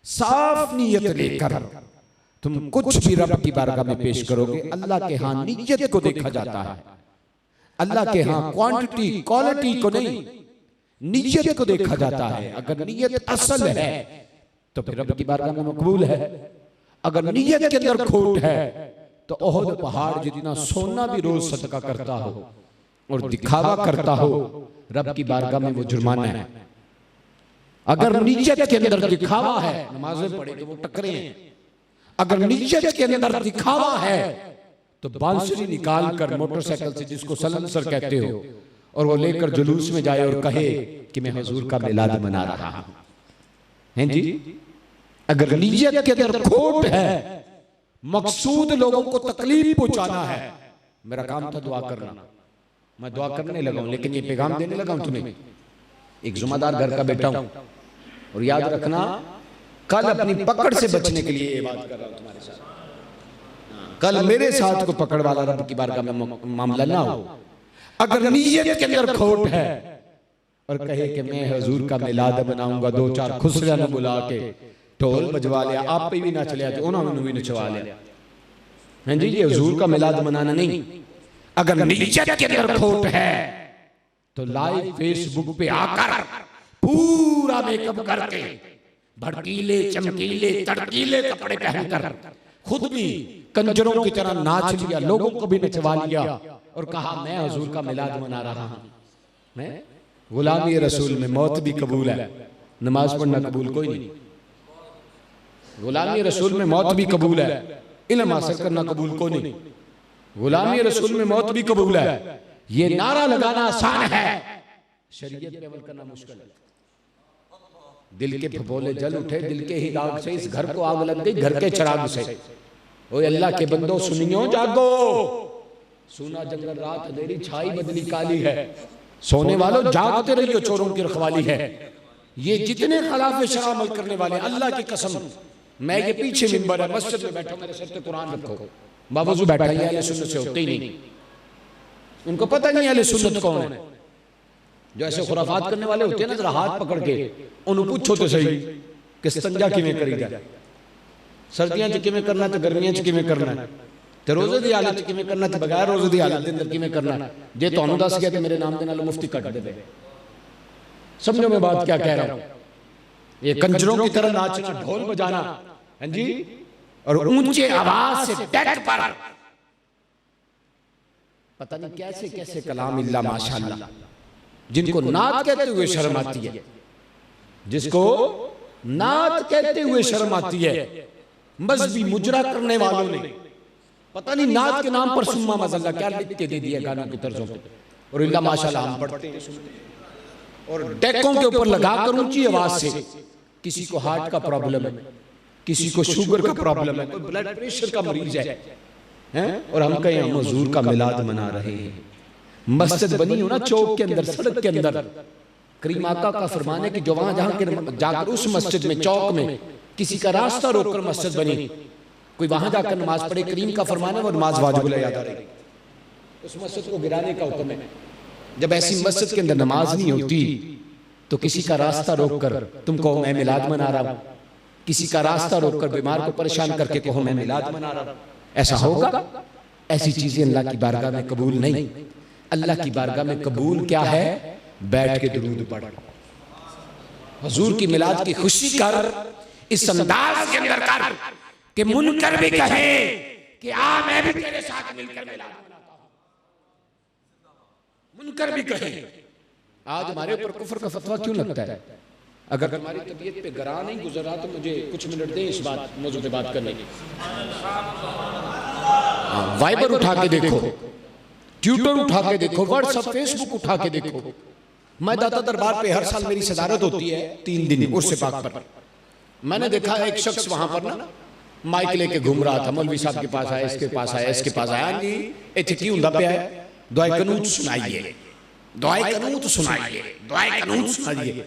साफ नीयत लेकर तुम कुछ भी रब की बारगाह में पेश करोगे, अल्लाह के यहाँ नीयत को देखा जाता है। अल्लाह के यहाँ क्वांटिटी क्वालिटी को नहीं, नीयत को देखा जाता है। अगर नीयत असल है तो फिर रब की बारगाह में मकबूल है। अगर नीयत के अंदर खोट है तो ओहद पहाड़ जितना सोना भी रोज सदका करता हो और दिखावा करता हो, रब की बारगाह में वो जुर्माना है। अगर नीयत के अंदर दिखावा है, नमाजें पढ़े तो वो टकरे हैं। अगर नीयत के अंदर दिखावा है तो बांसुरी निकाल कर मोटरसाइकिल से, जिसको सलंसर कहते हो, और वो लेकर जुलूस में जाए और कहे कि मैं हुजूर का मिलाद मना रहा हूं। हैं जी? अगर नीयत के अंदर खोट है, मकसूद लोगों को तकलीफ पहुंचाना है। मेरा काम था दुआ करना, मैं दुआ करने लगा हूं, लेकिन ये पैगाम देने लगा हूं तुम्हें। एक जुम्मेदार घर का बेटा हूं, और याद रखना कल अपनी पकड़ से बचने के लिए ये बात कर रहा हूं तुम्हारे साथ। कल मेरे साथ को पकड़ वाला रब की बारगाह में मामला ना हो। अगर नीयत के अंदर खोट है और कहे कि मैं हुजूर का मिलाद मनाऊंगा, 2-4 खुसरिया ने बुला के ढोल बजवा लिया, आप पे भी नच लिया तो उन्होंने भी नचवा लिया। हैं जी, ये हुजूर का मिलाद मनाना नहीं। अगर नीयत के अंदर खोट है तो लाइव फेसबुक पे आकर पूरा मेकअप करके, भड़कीले चमकीले तड़कीले कपड़े पहनकर खुद भी कंजरों की तरह नाच लिया, लोगों को भी नचवा लिया और कहा मैं हुजूर का मिलाद मना रहा हूं। मैं गुलामी रसूल में मौत भी कबूल है, नमाज पढ़ना कबूल कोई नहीं। गुलामी रसूल में मौत भी कबूल है, इल्म हासिल करना कबूल को नहीं। गुलामी रसूल में मौत भी कबूल है। ये नारा लगाना आसान है, शरीयत पे अमल करना मुश्किल है। दिल के फफोले जल उठे, दिल के ही दाग से इस घर को आग लग गई, घर के चिराग से। ओए अल्लाह के बंदो सुनियो जागो, सुना जंगल रात अंधेरी छाई बदली काली है। सोने वालों जागते रहिए, चोरों की रखवाली है। ये जितने खिलाफ शरअ अमल करने वाले, अल्लाह की कसम, मैं ये पीछे मिंबर है, मस्जिद में बैठा, मेरे सर पे कुरान रखो, बावजूद बैठा, ये अहले सुन्नत से होते ही नहीं। उनको पता नहीं अहले सुन्नत कौन है। जो ऐसे खुराफात करने वाले होते हैं ना, जरा हाथ पकड़ के उन्हें पूछो तो सही कि इस्तिंजा किवें करीदा, सर्दियां च किवें करना ते गर्मियां च किवें करना, ते रोजे दी हालत च किवें करना ते बगैर रोजे दी हालत दे अंदर किवें करना। जे तुहानू दस गया ते मेरे नाम दे नाल मुफ्ती कट देवे। समझो मैं बात क्या कह रहा हूं। ये कंजरों की तरह नाचना, ढोल बजाना, हां जी, और ऊंचे आवाज से डेक पर पता नहीं कैसे कैसे कलाम इल्ला माशाअल्लाह, जिनको नात कहते हुए शर्म आती है, जिसको नात कहते हुए शर्म आती है, मजहबी मुजरा करने वालों ने पता नहीं नात के नाम पर सुम्मा मजल्ला क्या लिख के दे दिया गानों की तर्जों पे, और इल्ला माशाअल्लाह हम पढ़ते हैं और डेकों के ऊपर लगाकर ऊंची आवाज से। किसी को हार्ट का प्रॉब्लम है, किसी को शुगर का प्रॉब्लम है, कोई ब्लड प्रेशर का मरीज है, और हम कहें हम हुजूर का मिलाद मना रहे हैं। मस्जिद बनी हो ना चौक के अंदर, सड़क के अंदर, करीम आका का फरमान है कि जो वहां जहां जाकर उस मस्जिद में, चौक में किसी का रास्ता रोककर मस्जिद बनी, कोई वहां जाकर नमाज पढ़े, करीम का फरमान है वो नमाज वाजिब याद आ रही, उस मस्जिद को गिराने का हुक्म है। जब ऐसी मस्जिद के अंदर नमाज नहीं होती तो किसी का रास्ता रोककर तुम कहो मैं मिलाद मना रहा हूं, किसी का रास्ता रोककर बीमार को परेशान करके कहो मैं मिलाद मना रहा हूं, ऐसा होगा? ऐसी चीजें अल्लाह की बारगाह में कबूल नहीं। अल्लाह की बारगाह में कबूल क्या है? बैठ के दुरूद पढ़, हुजूर की मिलाद की खुशी कर, इस अंदाज के अंदर कर कि मुनकर भी कहे कि आ मैं भी तेरे साथ मिलकर मिलाद मनाता हूं, मुनकर भी कहे। आज हमारे ऊपर कुफ्र का फतवा क्यों लगता है? अगर हमारी तबीयत पे गरा नहीं गुजरा तो मुझे कुछ मिनट दें इस मौजूद पे बात करने की। वाइबर उठा के देखो, ट्विटर उठा के देखो, व्हाट्सएप फेसबुक उठा के देखो। मैं दाता दरबार पे हर साल मेरी सदारत होती है 3 दिन उर्से पाक पर। मैंने देखा एक शख्स वहां पर ना माइक लेके घूम रहा था, मौलवी साहब के पास आया, इसके पास आया, इसके पास आया, जी इत्थे की हुंदा पिया है, दुआए कनूत सुनाइए, दुआए कनूत सुनाइए, दुआए कनूत सुनाइए।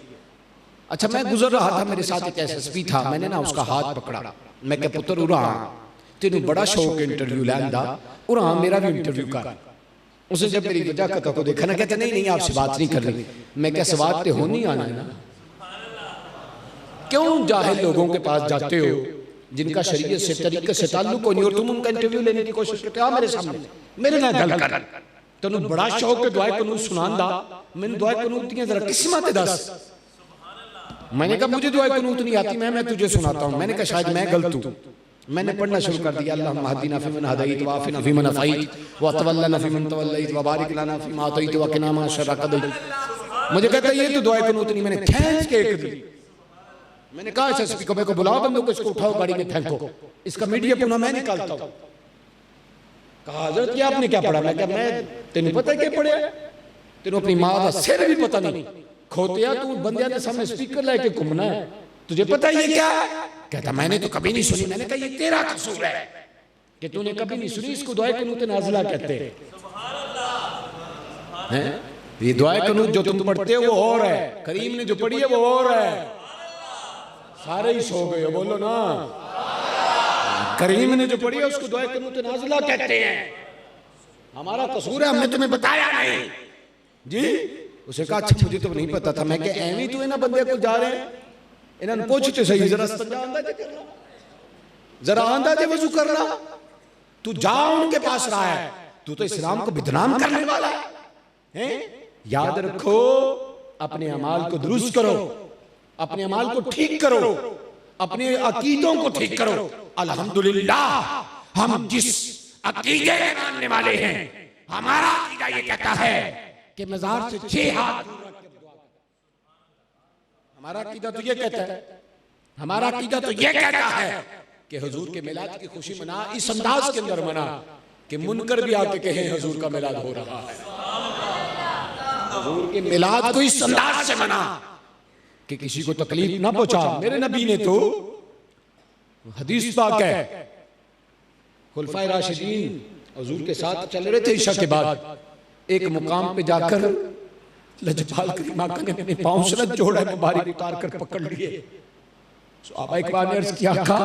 अच्छा मैं गुजर रहा था, मेरे साथ एक एसएसपी था, मैंने ना उसका हाथ पकड़ा, मैं कहा पुत्र उरा तेनू बड़ा शौक इंटरव्यू लैन दा, उरा मेरा भी इंटरव्यू कर। उसने जब मेरी वजह को देखा ना, कहते नहीं नहीं आपसे बात नहीं कर रही। मैं क्या सवाल तो हो नहीं आना है ना, क्यों जाहिल लोगों के पास जाते हो जिनका शरीयत से तरीके से ताल्लुक हो नहीं, और तुम उनका इंटरव्यू लेने की कोशिश करते हो मेरे सामने, मेरे ना गल कर। तेनू बड़ा शौक है दुआए कनूत सुनान दा, मैंने दुआए कनूत दी जरा किस्मत दस। मैंने कहा मुझे दुआए कनूत नहीं आती, मैं तुझे सुनाता हूं। मैंने कहा शायद मैं गलत हूं। मैंने पढ़ना शुरू कर दिया, अल्लाहुम्मा हदीना फीमन हदैत व आफिना फीमन अफैत व तवल्लना फीमन तवल्लैत व बारिक लना फीमा अतैत व क़िना मा शर्र क़दैत। मुझे कहता ये तो दुआए कनूत नहीं, मैंने खींच के एक दी। मैंने कहा एसएसपी को, मेरे को बुलाओ, बंदों को इसको उठाओ, गाड़ी में फेंको, इसका मीडिया पुनः मैं निकालता हूं। कहा हजरत ये आपने क्या पढ़ा? मैं क्या मैं तेन पता है क्या पढ़े? तेन अपनी मां का सिर भी पता नहीं, खोतिया तू बंदियां के सामने स्पीकर लेके घूमना है, तुझे पता है ये क्या है? कहता मैंने तो कभी नहीं सुनी। मैंने कहा ये तेरा कसूर है कि तूने कभी नहीं सुनी, इसको दुआए कनूत नाज़िला कहते हैं। ये दुआए कनूत जो तुम पढ़ते हो वो और है, करीम ने जो पढ़ी है वो और है। सारे ही सो गए हो, बोलो ना। करीम ने जो पढ़ी है उसको दुआए कनूत नाज़िला कहते हैं। हमारा कसूर है, हमने तुम्हें बताया नहीं जी। उसे कहा अच्छा मुझे तो नहीं पता था। मैं क्या एवं तू इन्हें बंदे को जा रहे हैं, इन्हें पूछते सही, जरा जरा अंदाजे वजू कर रहा, तू जा उनके पास रहा है, तू तो इस्लाम को बदनाम करने वाला है। याद रखो, अपने अमाल को दुरुस्त करो, अपने अमाल को ठीक करो, अपने अकीदों को ठीक करो। अल्हम्दुलिल्लाह हम जिस अकीदे के मानने वाले हैं, हमारा अकीदा ये कहता है कि मजार से 6 हाथ दूर रख के दुआ कर। हमारा अकीदा तो ये कहता है, हमारा अकीदा तो ये कहता है कि हुजूर के मिलाद की खुशी मना, इस अंदाज के अंदर मना कि मुनकर भी आके कहे हुजूर का मिलाद हो रहा है। हुजूर के मिलाद को इस अंदाज से मना कि किसी को तकलीफ ना पहुंचा। मेरे नबी ने तो हदीस पाक है, खुलफाए राशिदीन हुजूर के साथ चल रहे थे, ईशा के बाद एक मुकाम पे जाकर लजपाल करीम आका ने अपने पांव से जोड़ा मुबारक उतार कर पकड़ लिए। सहाबा इकराम ने अर्ज किया, आका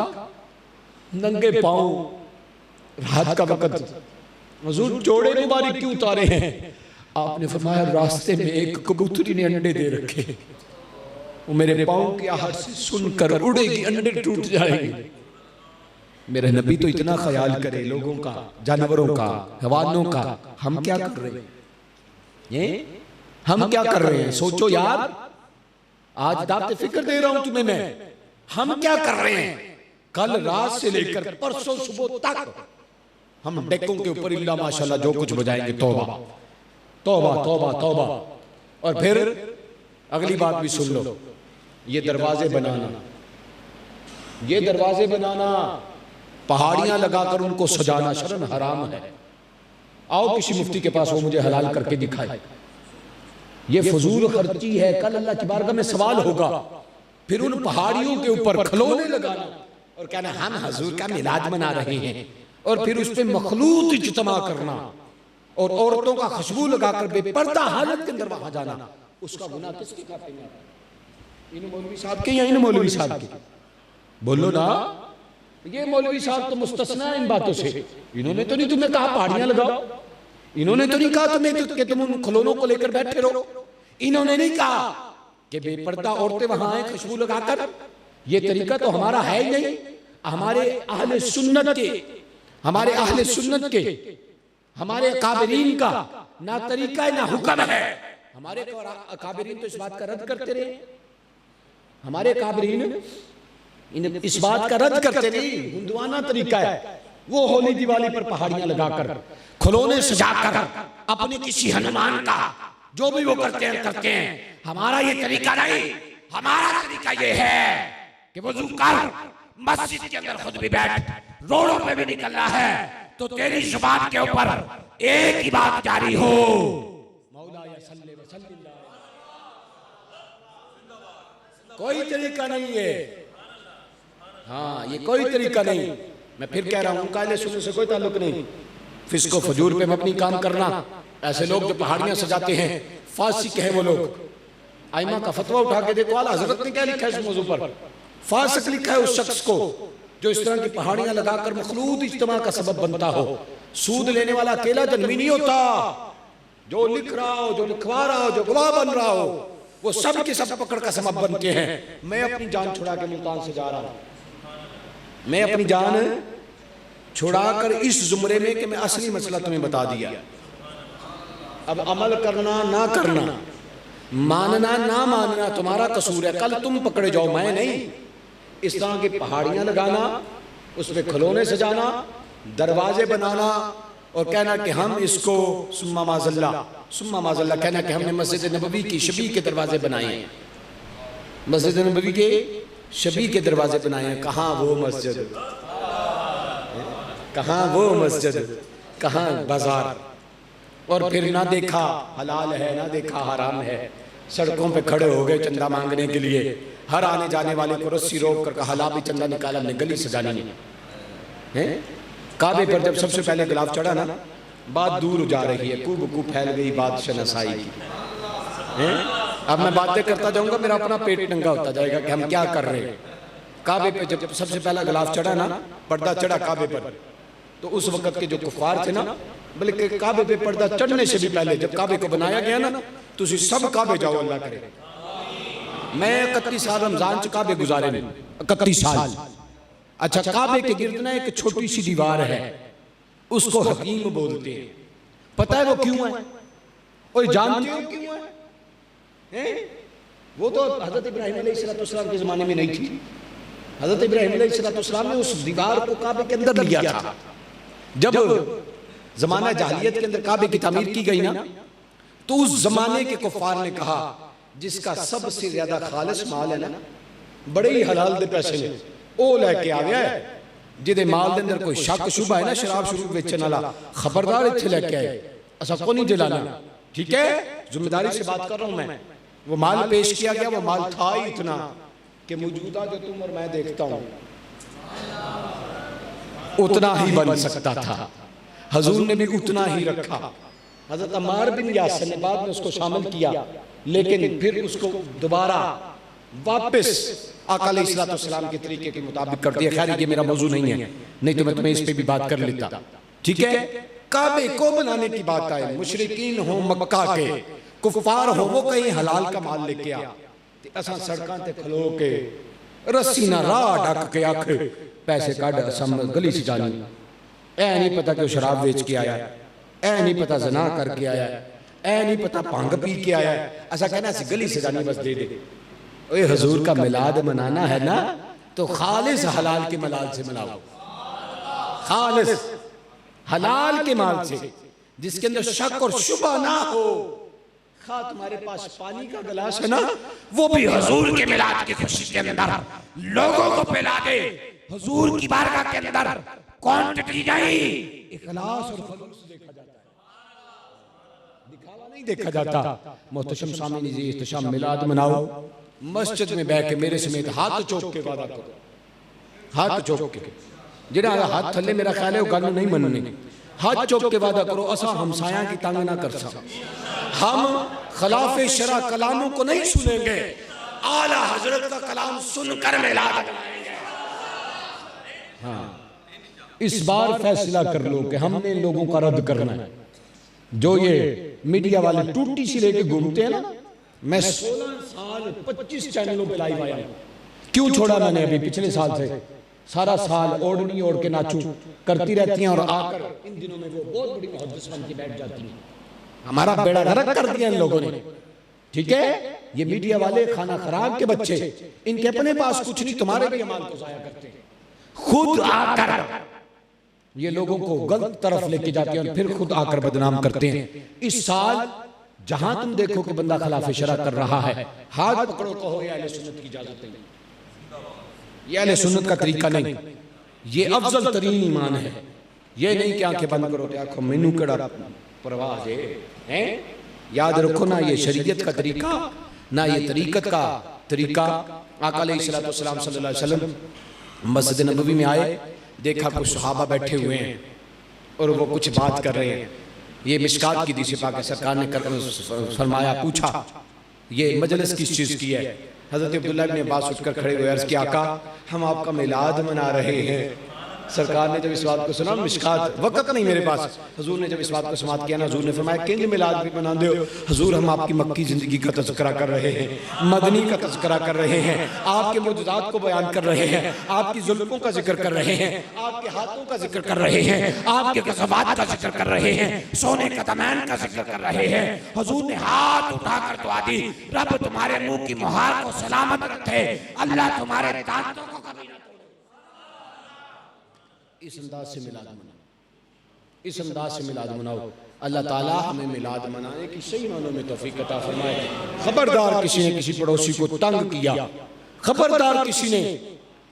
नंगे पांव रात का वक्त, हुजूर जोड़े मुबारक क्यों उतारे हैं? आपने फरमाया, रास्ते में एक कबूतरी ने अंडे दे रखे, वो मेरे पांव की आहट से सुनकर उड़ेगी, अंडे टूट जाएंगे। मेरे नबी तो इतना ख्याल करे लोगों का, जानवरों का, हैवानों का, हम क्या कर रहे हैं? ये हम क्या कर रहे हैं? सोचो यार, आज दावत फिक्र दे रहा हूं तुम्हें मैं, हम क्या कर रहे हैं? कल रात से लेकर परसों सुबह तक हम डेकों के ऊपर इल्ला माशाल्लाह जो कुछ बजाएंगे, तौबा तौबा तौबा तौबा। और फिर अगली बात भी सुन लो, ये दरवाजे बनाना, ये दरवाजे बनाना, पहाड़ियां लगाकर उनको सजाना शरन हराम है। आओ किसी मुफ्ती के पास, वो मुझे हलाल करके दिखाए। ये फजूल खर्ची है, कल अल्लाह की बारगाह में सवाल होगा। फिर उन पहाड़ियों के ऊपर खिलौने लगाना और कहना हम हजूर का मिलाद मना रहे हैं, और फिर उस पर मखलूत इज्तिमा करना और औरतों का खुशबू लगाकर बेपर्दा हालत के अंदर वहां जाना, उसका गुनाह किसके खाते में? इन मौलवी साहब के या इन मौलवी साहब के? बोलो ना, ये मौलवी साहब तो मुस्तस्ना है इन बातों से। इन्होंने तो नहीं तुम्हें कहा पहाड़ियां लगाओ, इन्होंने तो नहीं कहा तुम्हें कि तुम उन खिलौनों को लेकर बैठे रहो, इन्होंने नहीं कहा कि बेपर्दा औरतें वहां आए खुशबू लगाकर। ये तरीका तो हमारा है ही नहीं। हमारे अहले सुन्नत के, हमारे अहले सुन्नत के, हमारे काबिरीन का ना तरीका है ना हुक्म है। हमारे काबिरीन तो इस बात का रद्द करते रहे, हमारे काबिरीन इस बात का रद्द करते नहीं। हिंदुआना तरीका है वो होली दिवाली पर पहाड़ियां लगाकर, खिलौने सजाकर, अपने किसी हनुमान का जो भी वो करते हैं। हमारा ये तरीका नहीं, हमारा तरीका ये है कि वजू कर, मस्जिद के अंदर खुद भी बैठ, रोडों पे भी निकलना है तो तेरी जुबान के ऊपर एक ही बात जारी हो, मौला सल्ले व सल्लिम। कोई तरीका नहीं है, हाँ ये कोई तरीका नहीं। मैं फिर कह रहा हूँ, कायदे सुनने से कोई ताल्लुक नहीं। फिस्को फजूर पे मबनी काम करना, ऐसे लोग जो पहाड़ियां सजाते हैं फासिक है वो लोग। आइमा का फतवा उठा के देखो, आला हजरत ने क्या लिखा है इस मौजू पर? फासिक लिखा है उस शख्स को जो इस तरह की पहाड़ियां लगाकर मखलूत इज्तिमा का सबब बनता हो। सूद लेने वाला अकेला जन्मी नहीं होता, जो लिख रहा हो, जो लिखवा रहा हो, जो गवाह बन रहा हो, वो सब के सब पकड़ का सबब बनते हैं। मैं अपनी जान छुड़ा के मुल्तान से जा रहा हूं, मैं अपनी जान छुड़ाकर इस जुमरे में कि मैं असली मसला तुम्हें बता दिया। अब अमल करना ना करना, मानना ना मानना तुम्हारा कसूर है। कल तुम पकड़े जाओ, मैं नहीं। इस तरह की पहाड़ियां लगाना, उस पर खिलौने सजाना, दरवाजे बनाना और कहना कि हम इसको सुम्मा माज़ल्ला कहना कि हमने मस्जिद नबवी की शबी के दरवाजे बनाए हैं, मस्जिद नबवी के शबी के दरवाजे बनाए हैं। कहाँ वो मस्जिद, कहाँ वो मस्जिद, कहाँ बाजार। और फिर ना देखा हलाल है ना देखा हराम है, सड़कों पे खड़े हो गए चंदा मांगने के लिए। हर आने जाने वाले को रस्सी रोक कर हला भी चंदा निकाला, हमने गली सजानी है। काबे पर जब सबसे पहले गिलाफ चढ़ा ना, बात दूर जा रही है, कूब फैल गई बात शनासाई की। अब मैं बातें करता जाऊंगा, मेरा अपना पेट नंगा होता जाएगा कि हम क्या कर रहे हैं। काबे पे जब सबसे पहला गिलाफ चढ़ा ना, पर्दा चढ़ा काबे पर, तो उस वक्त के जो कुफार थे ना, बल्कि काबे पे पर्दा चढ़ने से भी पहले जब काबे को बनाया गया ना, तो सब काबे जाओ, अल्लाह करे। मैं 31 साल रमजान च काबे गुजारे ने, 31 साल। अच्छा, काबे के गिर्द ना एक छोटी सी दीवार है, उसको हकीम बोलते हैं। पता है वो क्यों है? और जानते हो क्यों है? वो तो हजरत इब्राहिम अलैहिस्सलाम के जमाने में नहीं थी। हजरत इब्राहिम अलैहिस्सलाम ने उस दीवार को काबे के अंदर लिया था। जब जमाना जाहिलियत के अंदर काबे की तामीर की गई ना, तो उस जमाने के कुफार ने कहा जिसका सबसे ज्यादा खालिस माल है ना, बड़े ही हलाल दे पैसे ने ओ लेके आ गया है, जिदे माल दे अंदर कोई शक शुबा है ना, शराब शुरू बेचने वाला, खबरदार इत्थे लेके आए, असा को नहीं जलाना। ठीक है, जिम्मेदारी से बात कर रहा हूं मैं। वो माल पेश किया गया, वो माल था ही इतना कि मौजूदा जो तुम और मैं देखता हूं उतना ही बन सकता था। हजूर ने भी उतना ही रखा। हजरत अम्मार बिन यासिर ने बाद में उसको शामिल किया, लेकिन फिर उसको दोबारा वापस आका अलैहिस्सलाम के तरीके के मुताबिक कर दिया। खैर ये मेरा मौजू नहीं है, नहीं तो मैं तुम्हें इस पे भी बात कर लेता। ठीक है, काबे को बनाने की बात आए, मुशरिकीन हो मक्का के, कुफार हो, वो कहीं हलाल का माल लेके आ, असा सड़कों ते खलो के रस्सी ना राह ढक के आख पैसे काट असम गली से जानी, ऐ नहीं पता कि शराब बेच के आया, ऐ नहीं पता जना करके आया, ऐ नहीं पता भंग पी के आया, ऐसा कहना सी गली से जानी बस दे दे। ओए हुजूर का मिलाद मनाना है ना, तो खालिस हलाल के मलाल से मनाओ, खालिस हलाल के माल से, जिसके अंदर शक और शुबा ना हो। खा तुम्हारे पास पानी का गिलास है ना, वो भी हुजूर के मिलाद की खुशी के अंदर लोगों को पिला दे। हुजूर की बारगाह के अंदर क्वांटिटी नहीं, इखलास और खुलूस देखा जाता है, दिखावा नहीं देखा जाता। मोहतरम सामने जी इख्तिशाम मिलाद मनाओ, मस्जिद में बैठ के मेरे समेत हाथ चौक के वादा करो, हाथ चौक के, जिहड़ा हाथ थले मेरा ख्याल है वो गल नहीं मननी, हाथ चौक के वादा करो असा हमसाया की तंग ना कर सा, हम खिलाफे शरा कलामों को नहीं सुनेंगे, आला हजरत का कलाम सुनकर मिलाद मनाएंगे। हाँ, इस बार फैसला कर लो कि हमने इन लोगों का रद्द करना है। जो ये मीडिया वाले टूटी सी लेके घूमते हैं ना, मैं 16 साल 25 चैनलों पे लाइव आया, क्यों छोड़ा मैंने अभी पिछले साल से, सारा साल ओढ़नी ओढ़ के नाचू करती रहती हैं और आकर इन दिनों में वो बहुत बड़ी मुहद्दिस बन के बैठ जाती हैं। हमारा बेड़ा गर्क कर दिया इन लोगों ने। ठीक है, ये मीडिया वाले खाना खराब के बच्चे, इनके अपने पास कुछ नहीं, तुम्हारे भी अमाल को जाया करते हैं, खुद आकर ये लोगों को गलत तरफ लेके जाते हैं और फिर खुद आकर बदनाम करते हैं। इस साल जहां तुम देखो कि बंदा खिलाफे शरा कर रहा है, हाथ पकड़ो, कहो ये अहले सुन्नत की इजाजत नहीं, ये अहले सुन्नत का तरीका नहीं, ये अफजल तरीन ईमान है। ये नहीं कि आंखें बंद करो आंखों मैनू केड़ा परवाह है, याद रखो ना ये शरीयत का तरीका, ना ये तरीकत का तरीका। आका अलैहिस्सलाम सल्लल्लाहु अलैहि वसल्लम मस्जिद नबवी में आए, देखा कुछ सहाबा बैठे हुए हैं और वो कुछ बात कर रहे हैं। ये मिशकात की हदीस पाक सरकार ने फरमाया, पूछा ये मजलिस किस चीज़ की है। हज़रत अब्दुल्लाह इब्न अब्बास उठकर खड़े हुए, अर्ज़ किया आका हम आपका मिलाद मना रहे हैं। सरकार ने जब इस बात को सुना, मिशकात वक्त नहीं मेरे पास, हुजूर ने जब इस बात को समाप्त किया ना, हुजूर ने फरमाया किंज मिलाद भी मना दो हुजूर, हम आपकी मक्की ज़िंदगी का तज़किरा कर रहे हैं, मदनी का तज़किरा कर रहे हैं, आपके मौजूदात को बयान कर रहे हैं, आपकी जुल्फ़ों का जिक्र कर रहे हैं, आपके हाथों का जिक्र कर रहे हैं, आपके ग़ज़वात का जिक्र कर रहे हैं, सोने का कदमैन का जिक्र कर रहे हैं। हुजूर ने हाथ उठाकर दुआ दी, रब तुम्हारे मुँह की मुहार को सलामत रखे, अल्लाह तुम्हारे दांतों को कभी न तोड़े। इस अंदाज से मिलाद मनाओ, इस अंदाज से मिलाद मनाओ। अल्लाह ताला हमें मिलाद मनाने की सही मानों में तौफीक अता फरमाए। खबरदार किसी ने किसी पड़ोसी को तंग किया, खबरदार किसी ने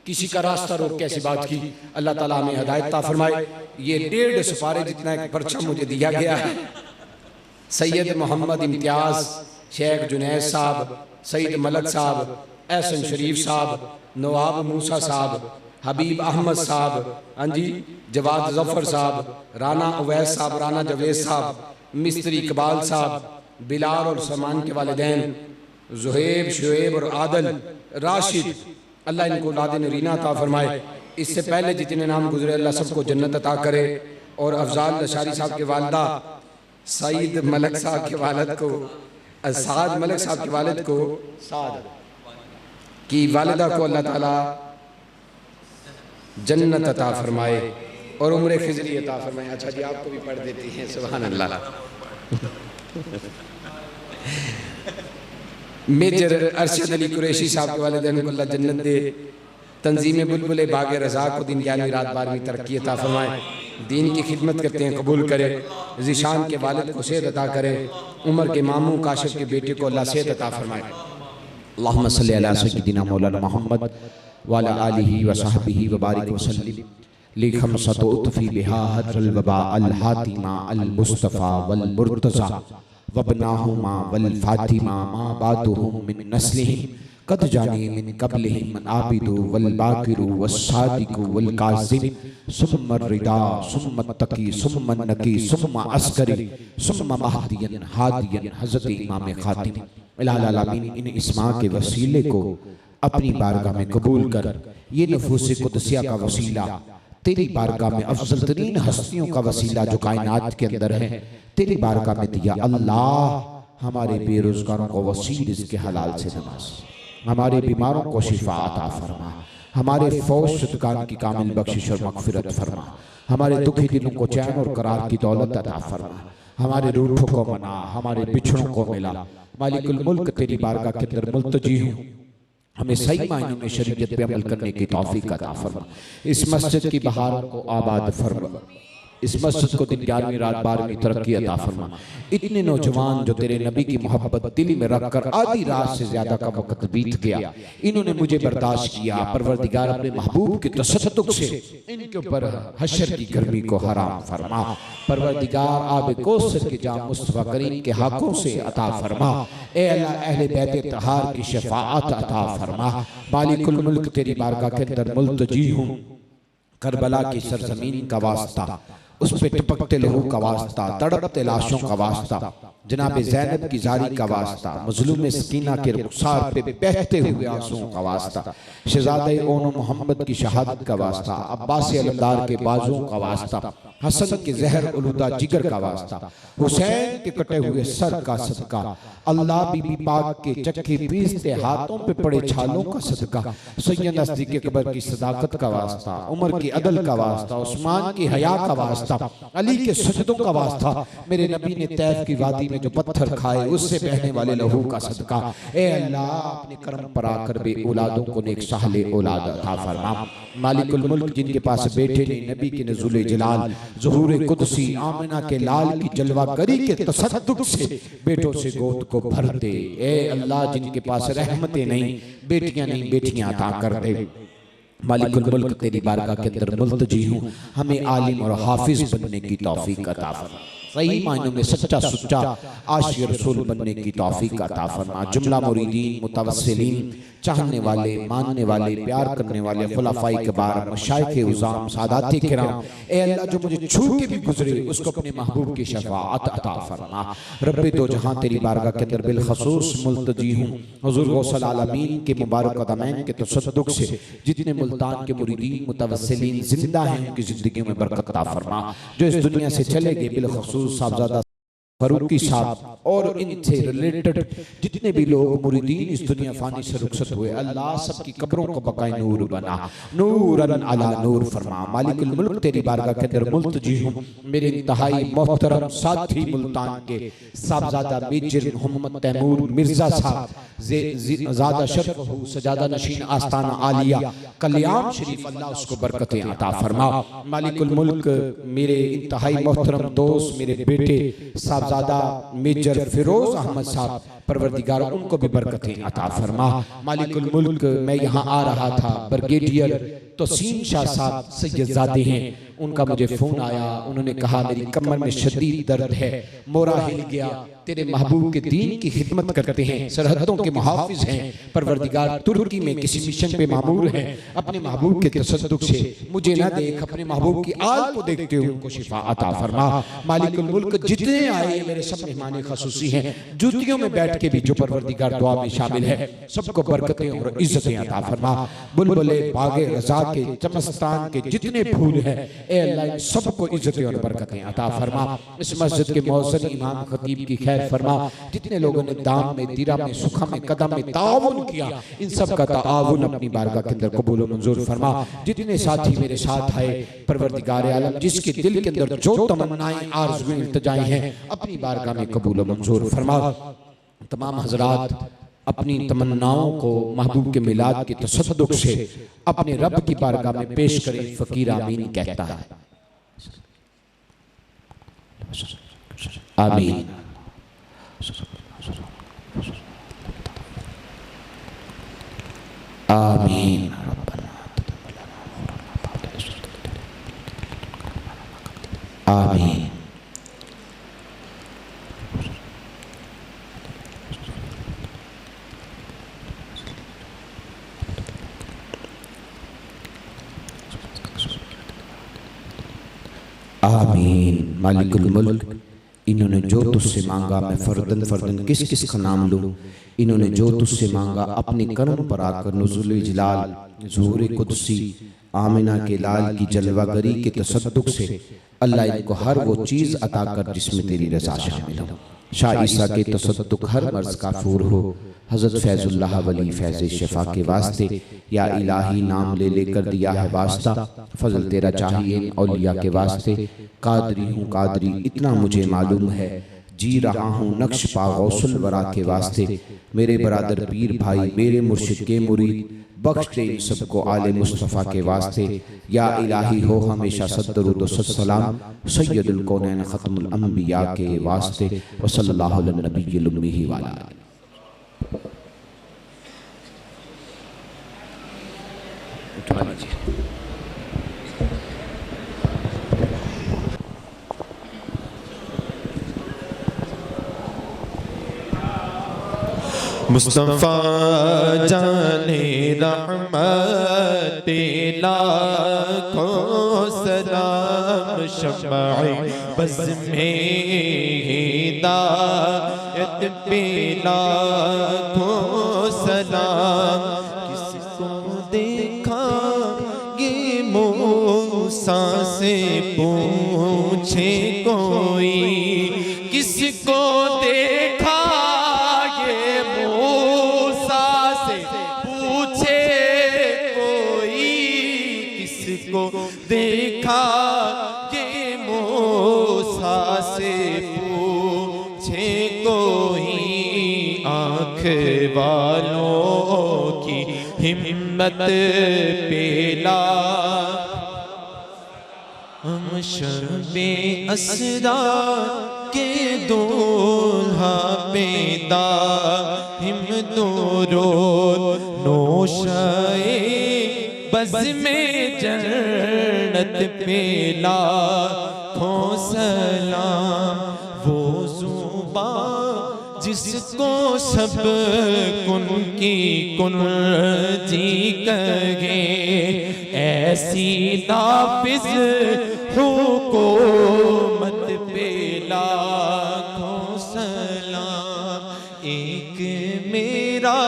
किसी का रास्ता रोक के ऐसी बात की, अल्लाह ताला हमें हिदायत अता फरमाए। ये 1.5 सिपारे जितना एक पर्चा मुझे दिया गया है, सैयद मोहम्मद इम्तियाज, शेख जुनैद साहब, सईद मलक साहब, एहसन शरीफ साहब, नवाब मूसा साहब, हबीब अहमद साहब, हाँ जी, जवाद जफर साहब, राना अवैस साहब, राना जवेद साहब, मिस्त्री इकबाल साहब, बिलाल और सलमान के वालिदैन, जुहैब, शुएब और आदल, राशिद, अल्लाह इनको औलाद नरीना अता फरमाए। इससे पहले जितने नाम गुजरे अल्लाह सबको जन्नत अता करे। और अफजाल लशारी साहब के वालदा, सईद मलक साहब के वालिद को, साद मलक साहब के वालिद को, साद की वालिदा को अल्लाह ताला जन्नत अता फरमाए और उम्र खिजरी अता फरमाए। अच्छा जी, आपको भी पढ़ देती हैं, सुभान अल्लाह। मेजर अरशद अली कुरैशी साहब के वालिदैन को अल्लाह जन्नत दे। तंजीम बुलबुल बाग रज़ा को दिन 11वीं रात 12वीं तरक्की अता फरमाए। दीन की खिदमत करते हैं, कबूल करे। ज़ीशान के वालिद को सेहत अता करे। उमर के मामू काशिफ के बेटे को अल्लाह सेहत अता फरमाए। अल्लाहुम्मा सल्ली अला सय्यिदिना मौलाना मुहम्मद वाला आलिही व सहबिही व बारिक वसल्लिम लिखम सतुतफी बिहा हजरल वबा अल हातिमा अल मुस्तफ़ा वल मुर्तज़ा वबनाहुमा वल फातिमा मा बादुहुम मिन नस्लिहिम कद जानी मिन कब्लिहिम मन आबिदु वल बाकिरु वस्सादिकु वल काज़िम सुम्मा रिदा सुम्मा तकी सुम्मा नकी सुम्मा अस्करी सुम्मा महदियन हादियन हज़रत इमाम खातिम इलामीन इन इस्मा के वसीले को अपनी बारगाह में कबूल कर। ये नफूस कुदसिया का वसीला तेरी बारगाह में अफजल तरीन हस्तियों का वसीला जो कायनात के अंदर है तेरी बारगाह में दिया। अल्लाह हमारे बेरोजगारों को वसील इसके हलाल से नवाज, हमारे बीमारों को शिफा अता फरमा, हमारे फौज शुदगान की कामिल बख्शिश और मगफिरत फरमा, हमारे दुखी दिलों को चैन और करार की दौलत अता फरमा, हमारे रूठों को मना, हमारे बिछड़ों को मिला। मालिकुल मुल्क तेरी बारगाह के अंदर मुल्तजी हूँ, हमें सही मायनों में शरीयत पे अमल करने की तौफीक अता फरमा। इस मस्जिद की बहार को आबाद फरमा, इस मस्जिद को दिन 11वीं रात 12वीं तरक्की अता फरमा। इतने नौजवान जो तेरे नबी की मोहब्बत दिल में रखकर आधी रात से ज्यादा का वक्त बीत गया, इन्होंने मुझे बर्दाश्त किया। परवरदिगार अपने महबूब के तसद्दुक से इनके ऊपर हशर की गर्मी को हराम फरमा। परवरदिगार आब कौसर के जाम मुस्तफा करीम के हाकों से अता फरमा। ए अल्लाह अहले बैत तहार की शफाअत अता फरमा। मालिकुल मुल्क तेरी बारगाह के अंदर मुल्तजी हूँ, करबला की सरजमीन का वास्ता, उस पे टपकते लहू का वास्ता, तड़पते लाशों का वास्ता, जनाब ज़ैनब की जारी का वास्ता, मज़लूम सकीना के रुखसार पे बहते हुए आंसुओं का वास्ता, शहज़ादे ओनो मोहम्मद की शहादत का वास्ता, अब्बास अलमदार के बाजुओं का वास्ता, हसन के जहर उलूदा जिगर का वास्ता, हुसैन के कटे हुए सर का सदका, अल्लाह बीबी पाक के चक्की पीसते हाथों पे पड़े छालों का सदका, सैयद नज़दीक अकबर की सदाकत का वास्ता, उमर की अदल का वास्ता, उस्मान की हया का वास्ता, अली के सजदों का वास्ता, मेरे नबी ने तैफ की वादी में जो पत्थर खाए उससे बहने वाले लहू का सदका। ए अल्लाह अपने करम पर आकर बे औलादों को नेक साहले औलाद अता फरमा। मालिकुल मुल्क जिनके पास बेटे ने नबी के नज़ुल जलाल ज़ुहूर कुदसी आमिना के लाल की जलवागरी के तसद्दुक से बेटों से गोद को भर दे। ए अल्लाह जिनके पास रहमतें नहीं, बेटियां नहीं, बेटियां अता कर दे। मालिकुल मुल्क तेरी बारगाह के अंदर मुल्तजी हूँ, हमें आलिम और हाफिज बनने की तौफीक अता फरमा। सही मायनों में सच्चा सुच्चा आशिक़ रसूल बनने की तौफीक अता फरमा। जुमला मुरीदीन, मुतवस्सिलीन, चाहने वाले, मानने वाले, प्यार करने वाले खुलाफाए किबार, मशाइख़ उज़ाम, सादाते किराम, ए अल्लाह जो मुझे छू के भी गुजरे उसको अपने महबूब की शफ़ाअत अता फरमा। रब्बे दो जहां तेरी बारगाह के अंदर बिलखसूस मुल्तजी हूँ, हुज़ूर गौसल आलमीन के मुबारक कदमैन के तसद्दुक से जितने मुल्तान के मुरीदीन मुतवस्सिलीन जिंदा हैं उनकी ज़िंदगी में बरकत अता फरमा। जो इस दुनिया से चले गए बिलखसूस साहबजादा फरूकी साहब और इनसे रिलेटेड जितने भी लोग मुरीदीन इस दुनिया फानी से रुखसत हुए, अल्लाह सबकी कब्रों को बकाए नूर बना, नूरन अला नूर फरमा। मालिकुल मुल्क तेरी बारगाह के अंदर मुल्तजी हूँ, मेरे इंतहाई मोहतरम साथी मुल्तान के साहबजादा मेजर मोहम्मद तैमूर मिर्जा साहब ज़ादा शर्फ हो सजादा नशीन आस्ताना आलिया कल्याण शरीफ, अल्लाह उसको बरकतें अता फरमा। मालिकुल मुल्क मेरे इंतहाई मोहतरम दोस्त, मेरे बेटे साहबजादा मेजर फिरोज अहमद साहब, परवरदिगार उनको भी बरकतें अता फरमा। मालिकुल मुल्क मैं यहाँ आ रहा था, ब्रिगेडियर तोसीम शाह साहब सैयदजादे हैं, उनका मुझे फोन आया, उन्होंने कहा मेरी कमर में शदीद दर्द है, मोरा हिल गया, तेरे महबूब के दीन की खिदमत करते हैं, सरहदों के मुहाफिज हैं, परवरदिगार तुर्की में किसी मिशन पे मामूर हैं, अपने महबूब के तसद्दुक से मुझे ना देख, अपने महबूब की आल को देखते हुए उनको शिफा अता फरमा। मालिकुल मुल्क जितने आए मेरे सब मेहमान खसूसी हैं, जुतियों में बैठ के भी जो परवरदिगार दुआ में शामिल है, सबको बरकतें और इज्जतें अता फरमा। बुलबुले बागे रज़ा के चमस्तान के जितने फूल हैं, ए अल्लाह सबको इज्जतें और बरकतें अता फरमा। इस मस्जिद के मौज़न इमाम खतीब की खैर फरमा। जितने लोगों ने दाम में, दीरा में, सुखा में, कदम में ताउन किया, इन सब का ताउन अपनी बारगाह के अंदर कबूल और मंजूर फरमा। जितने साथी मेरे साथ आए, परवरदिगार आलम जिसके दिल के अंदर जो तमन्नाएं आरज़ुएं इल्तिजाएं हैं, अपनी बारगाह में कबूल और मंजूर फरमा। तमाम हजरात अपनी तमन्नाओं को महबूब के मिलाद के तसद्दुक से अपने रब की बारगाह में पेश करें। फकीर आमीन कहता है, आमीन। आमीन। आमीन। आमीन। मालिकुल मुल्क, इन्होंने जो तुझसे मांगा मैं फर्दन फर्दन किस किस का नाम लूँ। इन्होंने जो तुझसे मांगा अपने कर्म पर आकर नुज़ुल जलाल ज़ुहूर कुदसी आमिना के लाल की जलवागरी के तसद्दुक से अल्लाह इनको हर वो चीज़ अता कर जिसमें तेरी रज़ा शामिल हो। शाह ईसा के तसद्दुक हर मर्ज़ काफूर हो। हज़रत फैज़ुल्लाह वली फैज़ शफ़ा के वास्ते या इलाही नाम ले लेकर दिया है वास्ता, फ़ज़ल तेरा चाहिए औलिया के वास्ते। कादरी हूँ कादरी इतना मुझे मालूम है, जी रहा हूँ नक्श पा गौसुल वरा के वास्ते। मेरे बरादर पीर भाई मेरे मुर्शिद के मुरीद बख्श दे इन सबको आले मुस्तफ़ा के वास्ते। या इलाही हो हमेशा सद्दरुद सलाम सैयदुल कौनैन ख़त्मुल अंबिया के वास्ते। व सल्लल्लाहु अला नबिय्यिल उम्मी व अला उठा लीजिए। मुस्तफ़ा जाने रहमत लाखों सलाम शफ़ाए बज़ में हिदायत पे लाखों सलाम। किसको देखा ये मूसा से पूछे कोई, किसको देखा देखा के मूसा से पूछे कोई। आँख वालों की हिम्मत पेला हम शबे असरा के दूल्हा पैदा हिम दोरो नोशाए बज़ में जन्नत पेला खो सलाम। वो ज़ुबान जिसको सब कुन की कुन जी कहे, ऐसी नाफिज हुकूमत पेला खो सलाम। एक मेरा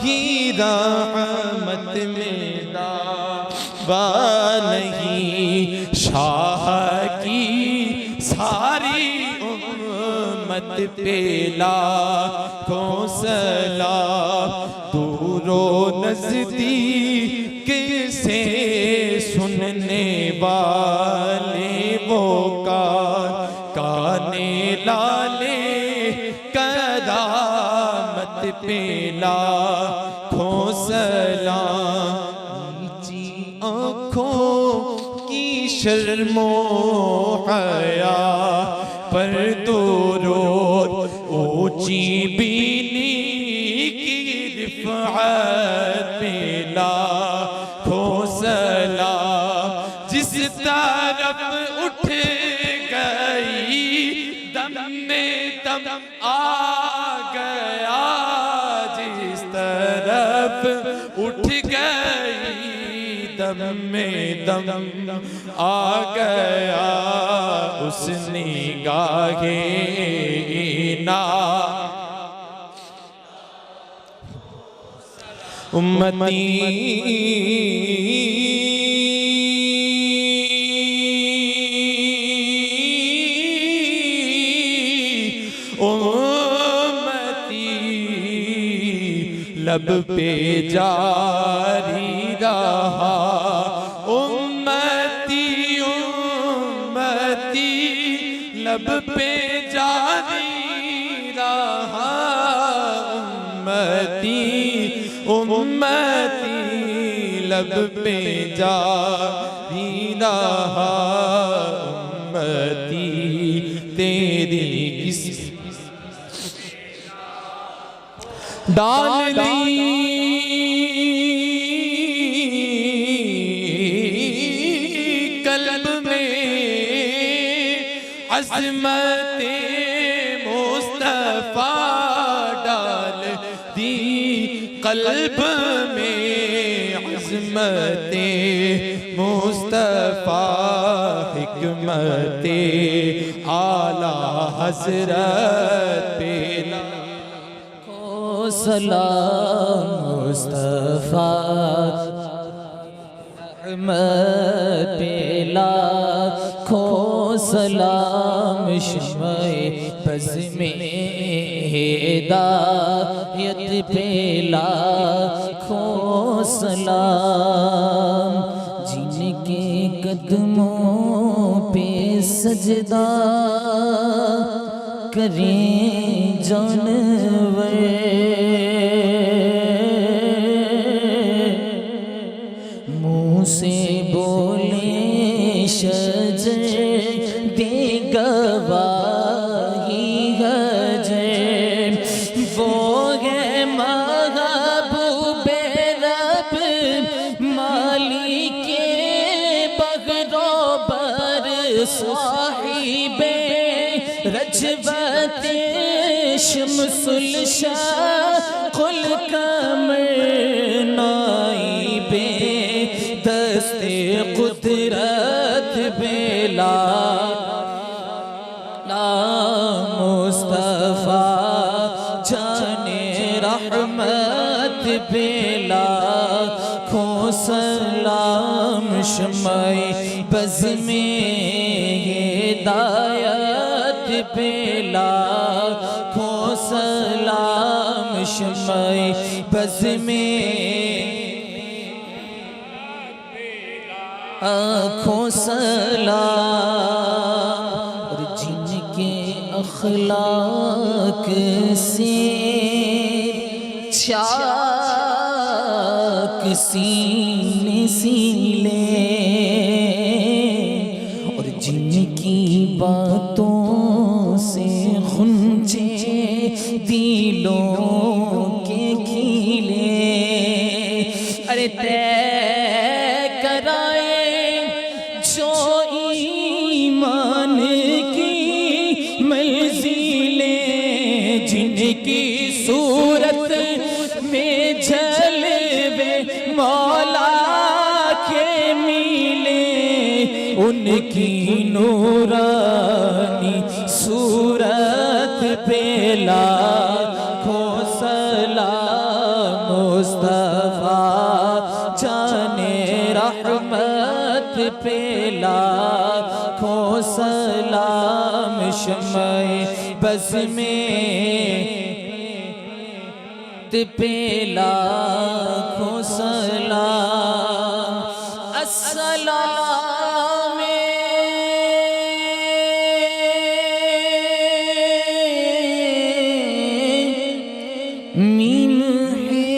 हीरा रहमत में नहीं, शाह की सारी उम्मत पेला को सलाम। दूरो नज़दीक से सुनने वाले वो काने लाले करामत पेला को सलाम। शर्मो हया पर दूरों ऊंची बीनी की रिफ़अत पेला खो सलाम। जिस तरफ उठ गई दम में दम आ गया, जिस तरफ उठ गई दम में दम आ गया, उस निगाहे ना उम्मती लब पे जारी रहा। उम्मती उम्मती लब पे जारी रहा। उम्मती उम्मती लब पे जारी रहा। उम्मती तेरी किस डाल दी कल्ब में अज़मत मुस्तफ़ा, डाल दी कल्ब में इस्मते मुस्तफ़ा हिकमते आला हजरत पे को सलाम मुस्तफ़ा रहमत पे लाखों सलाम शम्ए बज़ में हिदायत पे लाखों सलाम जिनके कदमों पे सजदा करें जानवर मुँह से बोले शजर दे गवाही हजर वो है महबूबे रब मालिके बगरोबर साहिबे रजवते शमसुल शाकुल कमर नाइबे दस्ते कुदरत बेला मुस्तफ़ा जाने रहमत बेला खो सलाम शम्ए बज़ में हिदायत बेला खो सलाम शम्ए बज़ में आँखों सलाम और जिनके अखलाक से चाक सीने सीले और जिनकी बातों से खुंचे दिलों के खिले अरे तय कराए जो ईमान की मंजिलें जिनकी सूरत में जलवे मौला के मिले उनकी नूरानी सूरत पे लाखों सलाम मुस्तफ़ा जाने रहमत पे लाखों सलाम शम्ए बज़ में पे लाखों सलाम अस्सलाम मीम है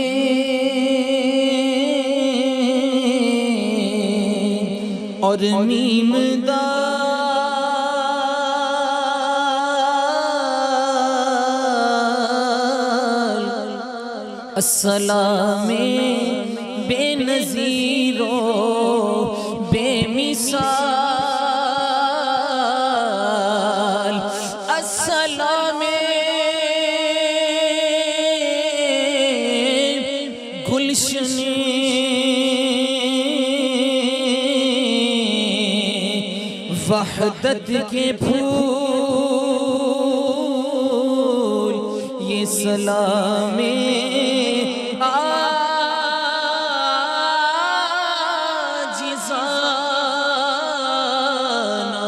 और मीम दाल अस्सलामे बेनज़ीरो बेमिसाल अस्सलामे गुलशने वहदत के फूल ये सलामे आजिज़ाना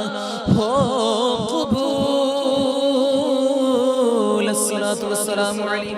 हो कबूल अस्सलातु वस्सलामु अलैहि